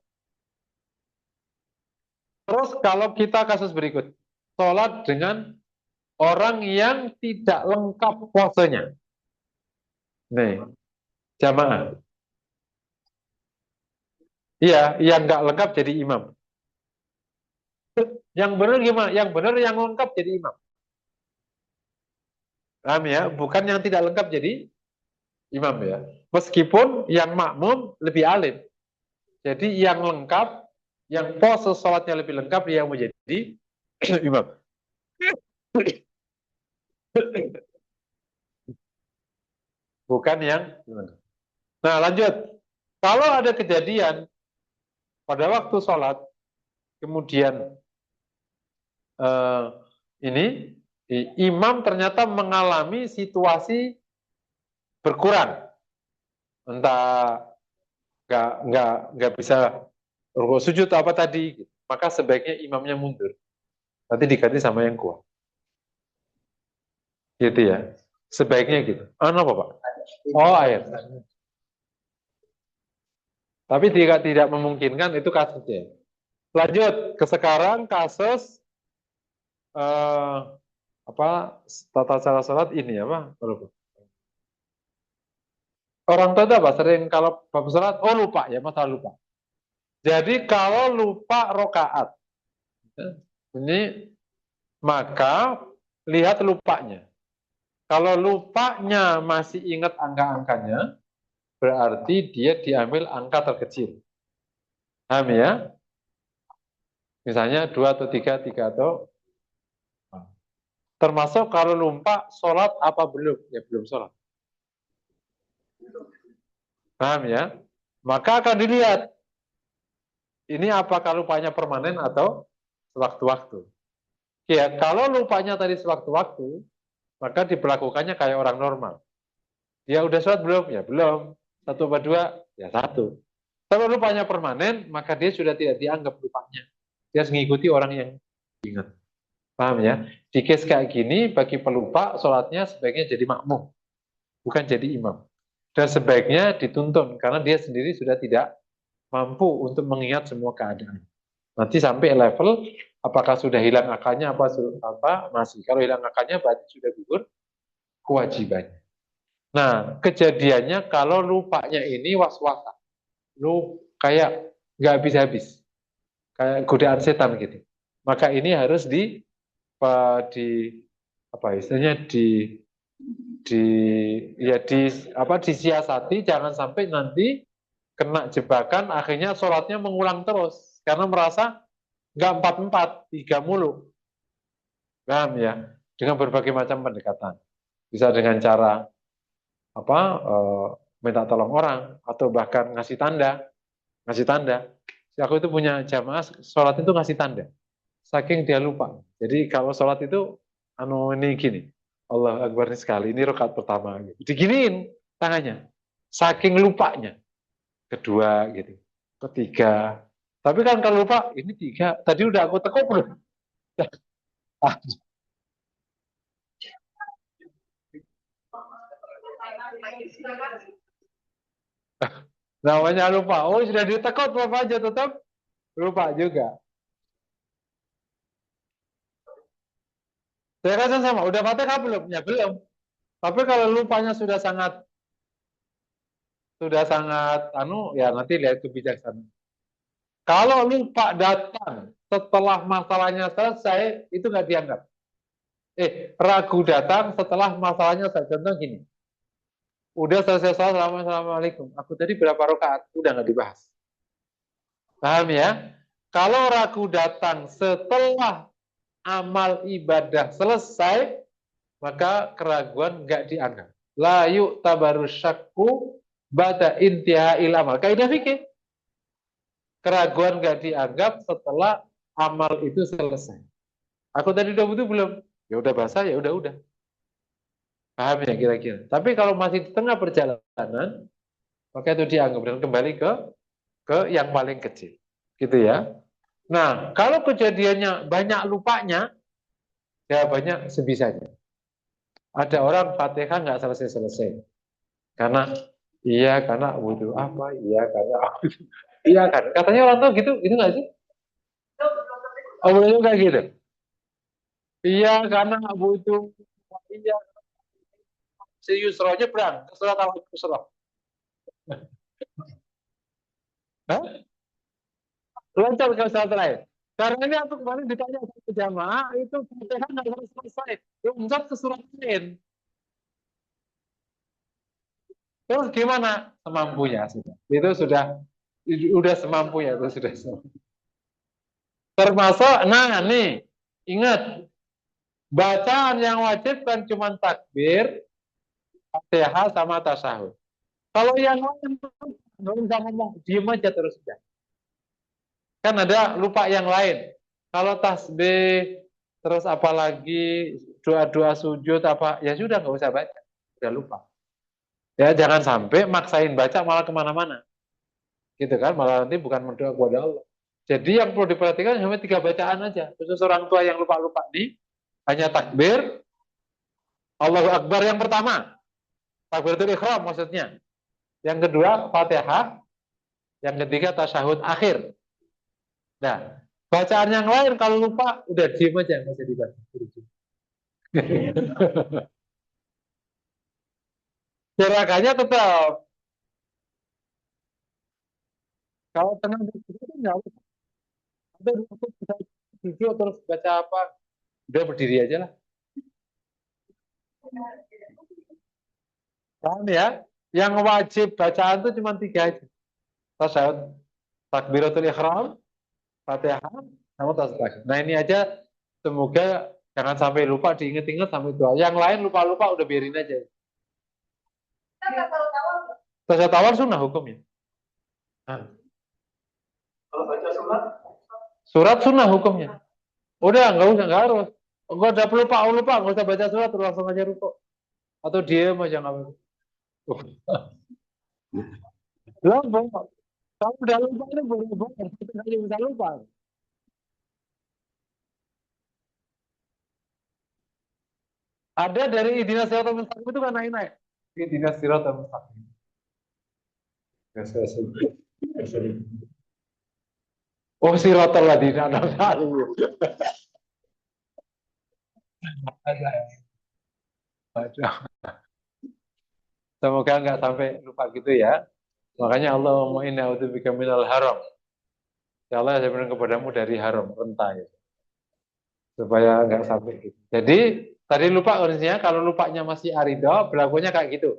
Terus kalau kita kasus berikut, sholat dengan orang yang tidak lengkap posenya. Nih, jamaah. Iya, yang nggak lengkap jadi imam. Yang benar gimana? Yang benar yang lengkap jadi imam. Paham ya? Bukan yang tidak lengkap jadi imam ya. Meskipun yang makmum lebih alim. Jadi yang lengkap, yang pose sholatnya lebih lengkap, yang menjadi imam. Bukan yang lengkap. Nah lanjut. Kalau ada kejadian pada waktu sholat, kemudian ini imam ternyata mengalami situasi berkurang, entah nggak bisa rukuk sujud apa tadi, maka sebaiknya imamnya mundur, nanti diganti sama yang kuat, gitu ya, sebaiknya gitu. Apa Pak? Oh air. Tapi tidak memungkinkan, itu kasusnya. Lanjut ke sekarang kasus tata cara sholat ini apa? Orang tua itu apa? Sering kalau bab sholat, lupa ya, masalah lupa. Jadi kalau lupa rokaat, ini maka lihat lupanya. Kalau lupanya masih ingat angka-angkanya, berarti dia diambil angka terkecil. Paham ya? Misalnya 2 atau 3 atau termasuk kalau lupa sholat apa belum? Ya belum sholat. Paham ya? Maka akan dilihat ini apakah lupanya permanen atau sewaktu-waktu. Ya, kalau lupanya tadi sewaktu-waktu, maka diperlakukannya kayak orang normal. Ya udah sholat belum? Ya belum. 1 apa 2? Ya 1. Kalau lupanya permanen, maka dia sudah tidak dianggap lupanya. Dia harus mengikuti orang yang ingat. Paham ya? Di case kayak gini, bagi pelupa, sholatnya sebaiknya jadi makmum. Bukan jadi imam. Dan sebaiknya dituntun, karena dia sendiri sudah tidak mampu untuk mengingat semua keadaan. Nanti sampai level, apakah sudah hilang akalnya, apa masih. Kalau hilang akalnya, berarti sudah gugur kewajibannya. Nah, kejadiannya kalau lupanya ini was-wasan. Lu kayak nggak habis-habis. Kayak godaan setan gitu. Maka ini harus apa istilahnya disiasati, jangan sampai nanti kena jebakan akhirnya sholatnya mengulang terus karena merasa nggak 4-4, 3 mulu. Paham ya? Dengan berbagai macam pendekatan. Bisa dengan cara minta tolong orang atau bahkan ngasih tanda. Aku itu punya jamaah sholat itu ngasih tanda. Saking dia lupa. Jadi kalau sholat itu ini gini. Allah Akbar ini sekali, ini rakaat pertama. Diginiin tangannya. Saking lupanya. Kedua gitu. Ketiga. Tapi kan kalau lupa, ini 3. Tadi udah aku tekuk belum? Namanya lupa. Oh sudah ditekuk apa aja tetap lupa juga. Saya kata sama, udah Fatihah belum? Ya belum. Tapi kalau lupanya sudah sangat ya nanti lihat kebijaksanaan. Kalau lupa datang setelah masalahnya selesai, itu nggak dianggap. Ragu datang setelah masalahnya selesai. Contoh gini, udah selesai sholat, assalamualaikum. Aku tadi berapa rakaat? Udah nggak dibahas. Paham ya? Kalau ragu datang setelah amal ibadah selesai, maka keraguan nggak dianggap. La yu'tabaru syakku ba'da intihail amal. Kaidah fikih. Keraguan nggak dianggap setelah amal itu selesai. Aku tadi udah butuh belum? Ya udah basah, ya udah. Paham ya kira-kira. Tapi kalau masih di tengah perjalanan, maka itu dianggap dan kembali ke yang paling kecil. Gitu ya. Nah, kalau kejadiannya banyak lupanya, ya banyak sebisanya. Ada orang Fatihah nggak selesai-selesai. Karena butuh apa? Iya, karena iya kan. Katanya orang tua gitu nggak sih? Oh, betul juga gitu. Iya, karena butuh. Iya, si Yusro nyebrang ke surat Al-Yusro. Hah? Loncat ke surat terakhir. Karena ini aku kemarin ditanya sama jamaah, itu Fatihah nggak selesai. Loncat ke surat lain. Terus gimana? Semampunya sudah. Itu sudah semampunya itu sudah semampu. Termasuk, nah nih, ingat, bacaan yang wajib kan cuma takbir, Fatihah sama tasyahud. Kalau yang lain nggak usah ngomong, diem aja terus sudah. Kan ada lupa yang lain. Kalau tasbih, terus apalagi doa-doa sujud apa, ya sudah nggak usah baca, udah lupa. Ya jangan sampai maksain baca malah kemana-mana, gitu kan? Malah nanti bukan berdoa kepada Allah. Jadi yang perlu diperhatikan hanya 3 bacaan aja. Khusus orang tua yang lupa-lupa nih, hanya takbir, Allahu Akbar yang pertama, takbiratul ihram maksudnya. Yang kedua Fatihah, yang ketiga tasyahud akhir. Nah, bacaan yang lain kalau lupa udah diem aja nggak usah dibaca. Gerakannya tetap kalau tenang di situ kan nggak usah. Ada bisa duduk terus baca apa, udah berdiri aja lah. Paham ya? Yang wajib bacaan itu cuma 3 aja. Tasyahud, takbiratul ihram, Fatihah, sama tasbih. Nah ini aja semoga jangan sampai lupa, diinget-inget sampai doa. Yang lain lupa-lupa udah biarin aja. Tasawuf tawar sunnah hukumnya. Nah, Kalau baca surat, surat sunnah hukumnya. Udah nggak harus. Enggak ada lupa, nggak usah baca surat, terus langsung aja rukuk. Atau diem aja nggak apa-apa. Lah, kalau udah lupa itu boleh, satu kali bisa lupa. Ada dari Ihdinas Siratal Mustaqim itu kan naik-naik. Ihdinas Siratal Mustaqim. Oh, Siratal Ladzina an'amta 'alaihim. Ada. Semoga nggak sampai lupa gitu ya. Makanya Allahumma inna a'udzubika minal haram. Ya Allah, saya berdoa kepadamu dari haram, renta ya. Supaya nggak sampai gitu. Jadi tadi lupa kondisinya, kalau lupanya masih arido, berlakunya kayak gitu.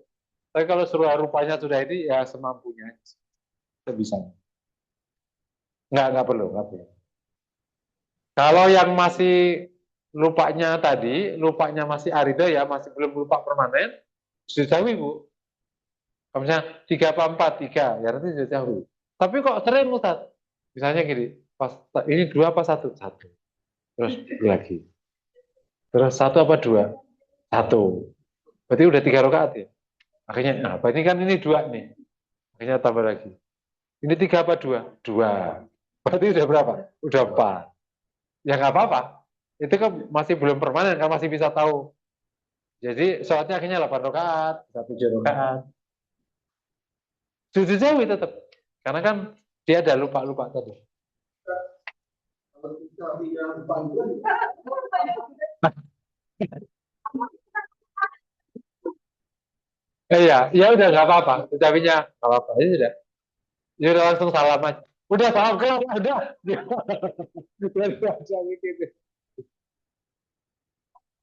Tapi kalau suruh rupanya sudah ini, ya semampunya. Sebisanya. Nggak perlu, nggak perlu. Kalau yang masih lupanya masih arido ya, masih belum lupa permanen, sudah jauh Bu. Kalau misalnya 3 apa 4, 3, ya nanti sudah jauh. Tapi kok sering Ustaz? Misalnya gini, pas ini 2 apa 1? 1. Terus lagi. Terus 1 apa 2? 1. Berarti udah 3 rakaat ya. Akhirnya, nah, ini kan ini 2 nih. Akhirnya tambah lagi. Ini 3 apa 2? 2. Berarti udah berapa? Udah 4. Ya nggak apa-apa. Itu kan masih belum permanen, kan masih bisa tahu. Jadi sholatnya akhirnya 8 rakaat, 7 rakaat. Sujud jauh tetap. Karena kan dia ada lupa-lupa tadi. kalau kita tidak panggil, Iya, ya udah nggak apa-apa. Ucapinnya nggak apa-apa. Ya sudah. Ya udah langsung salam aja. Udah salam kelar, udah. Gitu.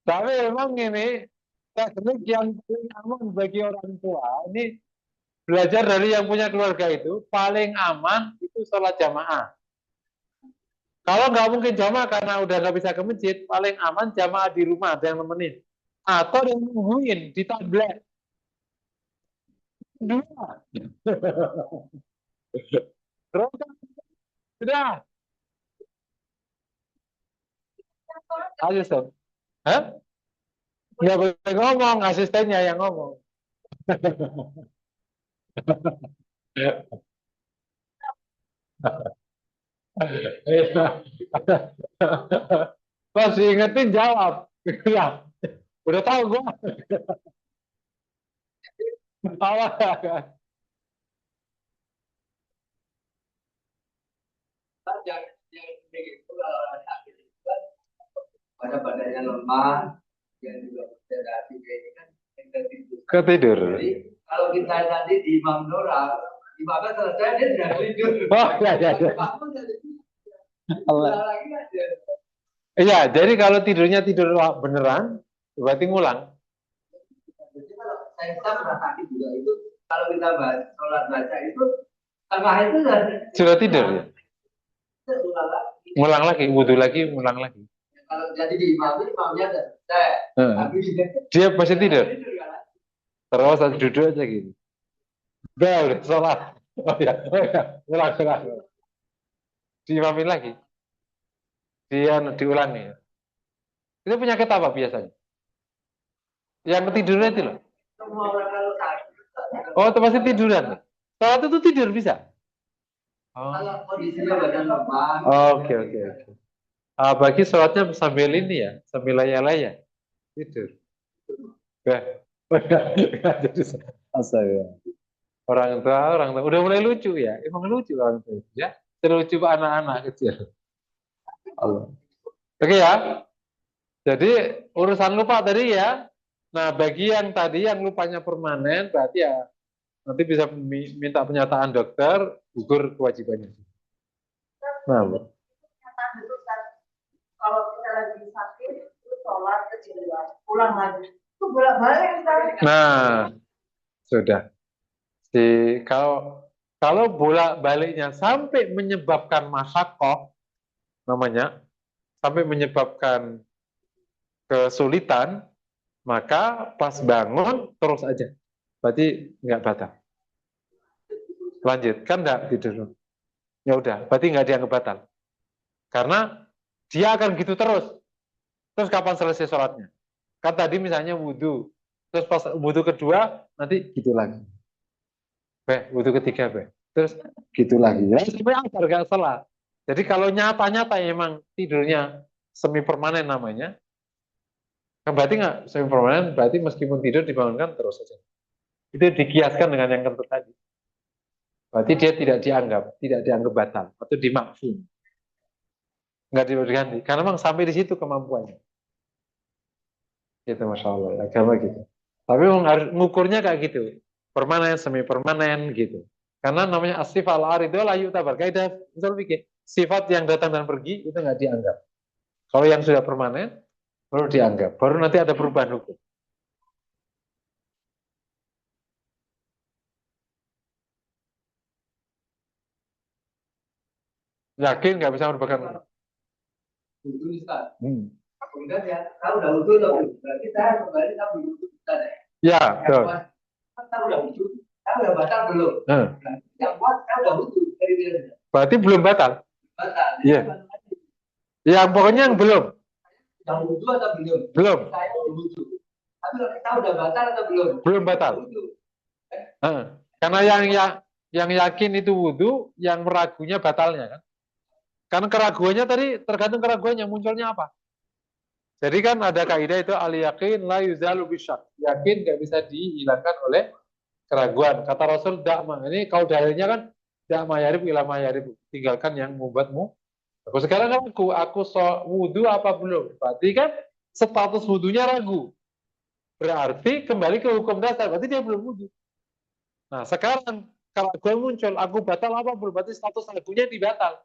Tapi emang ini teknik yang paling aman bagi orang tua. Ini belajar dari yang punya keluarga itu paling aman itu sholat jamaah. Kalau nggak mungkin jamaah karena udah nggak bisa ke masjid, paling aman jamaah di rumah ada yang nemenin. Atau yang nungguin di tablet. Dua. Terus kan sudah. Ayo Sob. Hah? Nggak boleh ngomong, asistennya yang ngomong. Pas diingetin jawab. Ya, udah tahu gue. Awal. Yang begitu kalau sakit itu kan pada badannya lemah, yang juga konsentrasi ini kan yang tertidur. Ketidur. Jadi kalau kita tadi di Imam Nora, imamnya selesai dia sudah tidur. Oh ya ya. Ya. Bangun dari Allah. lagi kan dia. Iya, jadi kalau tidurnya tidur beneran, berarti ngulang. Jadi kalau saya pernah sakit juga itu, kalau kita sholat baca itu tengah itu Sudah tidur ya? ulang lagi. Ngulang lagi, wudhu lagi, ngulang lagi. Kalau jadi di imamnya selesai. Tapi Dia masih tidur. kan? Terus duduk aja gitu. Udah sholat. Oh ya, ngulang. Diimamin lagi. Dia diulangi. Itu penyakit apa biasanya? Yang tidurnya itu loh. Semua orang kalau sakit. Oh, itu pasti tiduran. Sholat itu tidur bisa. Oh. Kalau kondisinya badan lemah. Oke. Bagi sholatnya sambil ini ya, sambil laya-laya. Tidur. Jadi astaga. Orang tua udah mulai lucu ya. Emang lucu orang tua ya. Terlucu anak-anak kecil. Allah. Oke ya. Jadi urusan lupa tadi ya. Nah, bagi yang tadi yang lupanya permanen berarti ya nanti bisa minta pernyataan dokter, gugur kewajibannya. Nah, kalau kita lagi sakit itu sholat ketiduran pulang lagi itu bolak-balik misalnya. Nah, sudah. Kalau bolak-baliknya sampai menyebabkan masyakoh namanya, sampai menyebabkan kesulitan, maka pas bangun terus aja. Berarti nggak batal. Lanjut, kan nggak tidur. Ya udah, berarti nggak dianggap batal. Karena dia akan gitu terus. Terus kapan selesai sholatnya? Kan tadi misalnya wudhu. Terus pas wudhu kedua, nanti gitu lagi. Wudhu ketiga, terus gitu lagi. Ya, sampai asar nggak salah. Jadi kalau nyata-nyata emang tidurnya semi permanen namanya, kan berarti nggak semi permanen, berarti meskipun tidur dibangunkan terus saja. Itu dikiaskan dengan yang kentut tadi. Berarti dia tidak dianggap batal atau dimaksud. Nggak diganti. Karena memang sampai di situ kemampuannya. Gitu, Masya Allah. Agama gitu. Tapi memang harus ngukurnya kayak gitu. Permanen, semi permanen gitu. Karena namanya asif al-arid itu layu tabar. Kaidah misal pikir sifat yang datang dan pergi itu nggak dianggap. Kalau yang sudah permanen baru dianggap. Baru nanti ada perubahan hukum. Yakin nggak bisa merupakan Wudhu Ustaz. Kemudian ya, kalau udah wudhu berarti saya kembali tak wudhu Ustaz ya. Ya, betul. Saya udah wudhu, saya udah batal belum? Yang buat saya udah wudhu dari dia. Berarti belum batal. Batal. Iya. Ya, pokoknya yang belum. Yang wudhu atau belum? Belum. Saya udah wudhu. Tapi kita udah batal atau belum? Belum batal. Karena yang yakin itu wudhu, yang meragunya batalnya kan. Karena keraguannya tadi tergantung keraguannya munculnya apa. Jadi kan ada kaidah itu al-yakin la yuzalu bisyak. Yakin nggak bisa dihilangkan oleh keraguan. Kata Rasul dakma. Ini kalau dalilnya kan dakma yarib ila ma yarib. Tinggalkan yang membuatmu. Aku sekarang aku wudhu apa belum? Berarti kan status wudhunya ragu. Berarti kembali ke hukum dasar. Berarti dia belum wudhu. Nah sekarang keraguan muncul. Aku batal apa belum? Berarti status ragunya dibatal.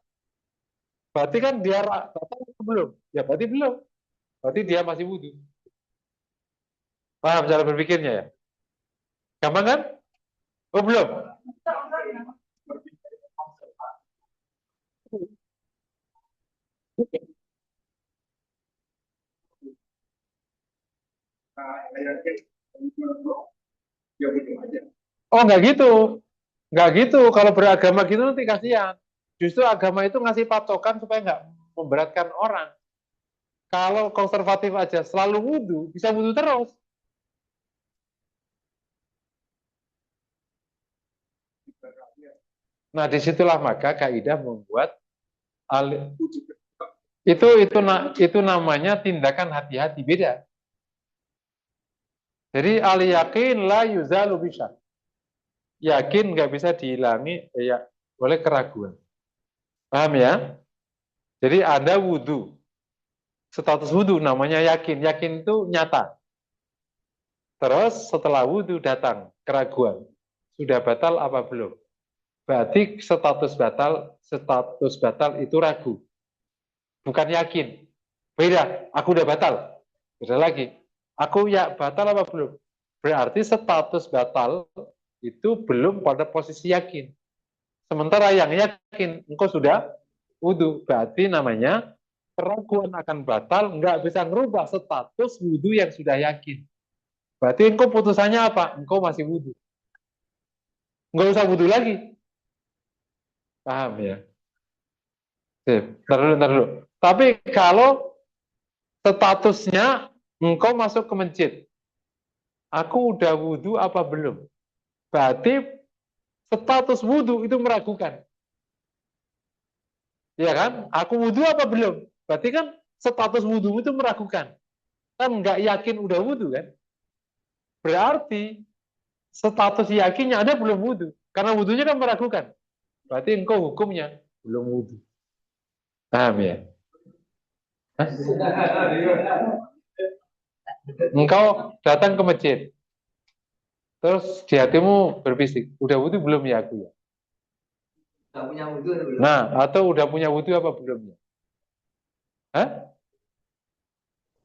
Berarti kan dia batal atau belum? Ya berarti belum. Berarti dia masih wudhu. Paham cara berpikirnya ya? Gampang kan? Oh belum? Oh nggak gitu. Nggak gitu. Kalau beragama gitu nanti kasihan. Justru agama itu ngasih patokan supaya nggak memberatkan orang. Kalau konservatif aja selalu wudhu, bisa wudhu terus. Nah, disitulah maka kaidah membuat itu namanya tindakan hati-hati, beda. Jadi al yakin la yuzalu bisa. Yakin nggak bisa dihilangi ya oleh keraguan. Paham ya? Jadi Anda wudhu, status wudhu namanya yakin. Yakin itu nyata. Terus setelah wudhu datang keraguan. Sudah batal apa belum? Berarti status batal itu ragu. Bukan yakin. Beda, aku udah batal. Beda lagi. Aku ya batal apa belum? Berarti status batal itu belum pada posisi yakin. Sementara yang yakin, engkau sudah wudhu. Berarti namanya keraguan akan batal, nggak bisa merubah status wudhu yang sudah yakin. Berarti engkau putusannya apa? Engkau masih wudhu. Nggak usah wudhu lagi. Paham ya? Sip. Ntar dulu. Tapi kalau statusnya engkau masuk ke masjid, aku udah wudhu apa belum? Berarti status wudhu itu meragukan. Ya kan? Aku wudhu apa belum? Berarti kan status wudhu itu meragukan. Kan nggak yakin udah wudhu kan? Berarti status yakinnya ada belum wudhu. Karena wudhunya kan meragukan. Berarti engkau hukumnya belum wudhu. Paham ya? Hah? Engkau datang ke masjid. Terus di hatimu berbisik, udah wudhu belum ya aku ya? Nggak punya wudhu atau belum? Nah, atau udah punya wudhu apa belum ya? Hah?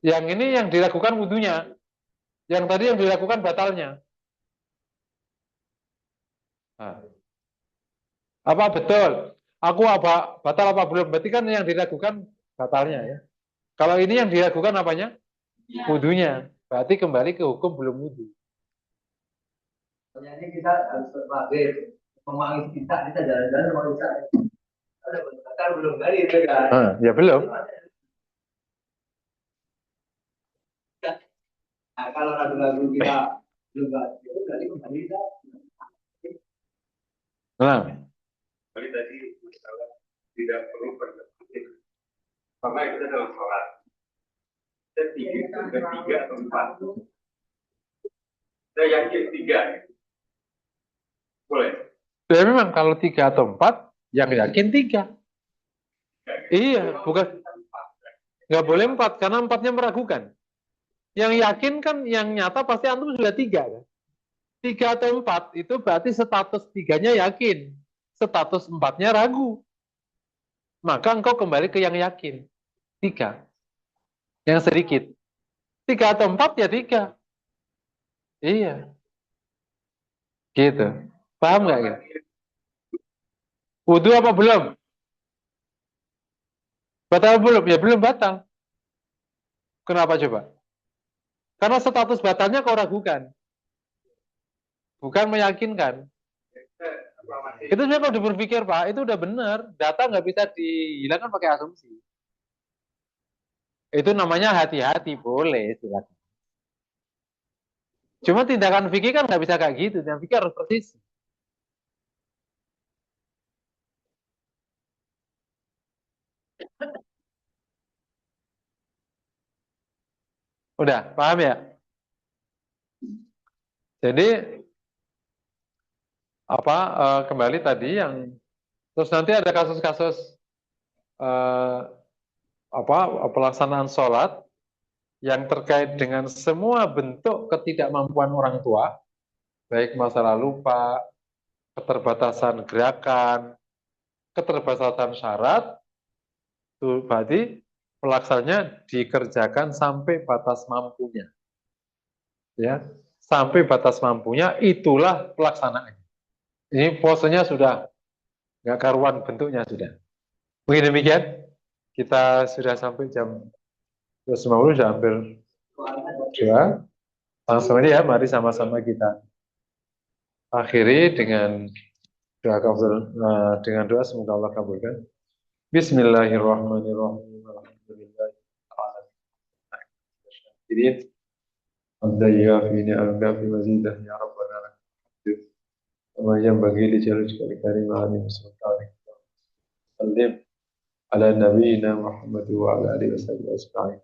Yang ini yang dilakukan wudhunya. Yang tadi yang dilakukan batalnya. Nah, apa betul? Aku apa batal apa belum? Berarti kan yang diragukan batalnya ya. Kalau ini yang diragukan apanya? Wudhunya. Berarti kembali ke hukum belum wudhu. Soalnya ini kita harus berpagih. Memanggil kita jalan-jalan mau bisa. Ada batal belum dari itu kan? Ya belum. Nah, kalau ragu-ragu kita belum itu berarti kembali kita. Nah, Tadi misalnya tidak perlu berpikir. Sama kita dalam sholat. Tiga atau empat. Saya yakin tiga. Boleh. ya memang kalau 3 atau 4, yang yakin 3. Iya, bukan nggak boleh 4 karena 4-nya meragukan. Yang yakin kan yang nyata pasti antum sudah 3 kan. 3 atau 4 itu berarti status 3-nya yakin, status 4-nya ragu. Maka engkau kembali ke yang yakin. 3. Yang sedikit. 3 atau 4 ya 3. Iya. Gitu. Paham nggak ya? Wudhu apa belum? Batal belum? Ya belum batal. Kenapa coba? Karena status batalnya kau ragukan. Bukan meyakinkan. Itu sebenarnya kalau berpikir Pak, itu udah benar. Data nggak bisa dihilangkan pakai asumsi. Itu namanya hati-hati, boleh silakan. Cuma tindakan fikih kan nggak bisa kayak gitu. Tindakan fikih harus persis. Udah, paham ya? Jadi kembali tadi yang terus nanti ada kasus-kasus pelaksanaan sholat yang terkait dengan semua bentuk ketidakmampuan orang tua, baik masalah lupa, keterbatasan gerakan, keterbatasan syarat, itu berarti pelaksananya dikerjakan sampai batas mampunya. Ya, sampai batas mampunya itulah pelaksanaannya. Ini posenya sudah nggak karuan bentuknya sudah. Mungkin demikian, kita sudah sampai jam 12.50, sudah hampir 2. Langsung aja ya, mari sama-sama kita akhiri dengan doa semoga Allah kabulkan. Bismillahirrahmanirrahim. Alhamdulillah. المسافرين الضيافين ألقى في مزيده يا ربنا لك الحمد وما ينبغي لجلالك الكريم عن سلطانك وسلم على نبينا محمد وعلى آله وصحبه أجمعين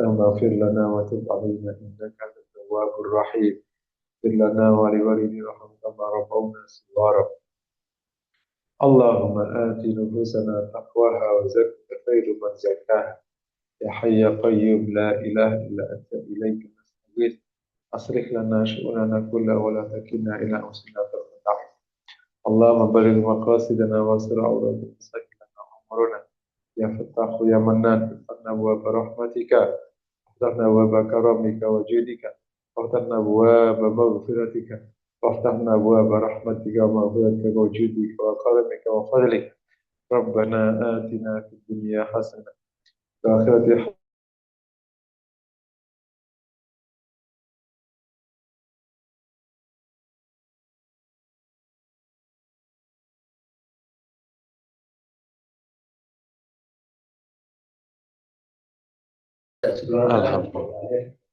اللهم اغفر لنا وتب علينا إنك أنت التواب الرحيم اغفر لنا ولوالدينا وارحمهم كما ربونا صغارا اللهم آت نفوسنا تقواها وزكها خير من زكاها يا حي يا قيوم لا إله إلا أنت إليك نستغيث أصلح لنا شؤوننا كلها ولا تكلنا إلى أنفسنا طرفة عين اللهم بلغ مقاصدنا واصل عوراتنا وسهل لنا أمورنا يا فتاح يا منان افتحنا أبواب رحمتك وافتحنا أبواب كرمك وجودك وافتحنا أبواب مغفرتك وافتحنا أبواب رحمتك ومغفرتك وجودك وكرمك وفضلك ربنا آتنا في الدنيا حسنة وفي الآخرة حسنة. الحمد لله.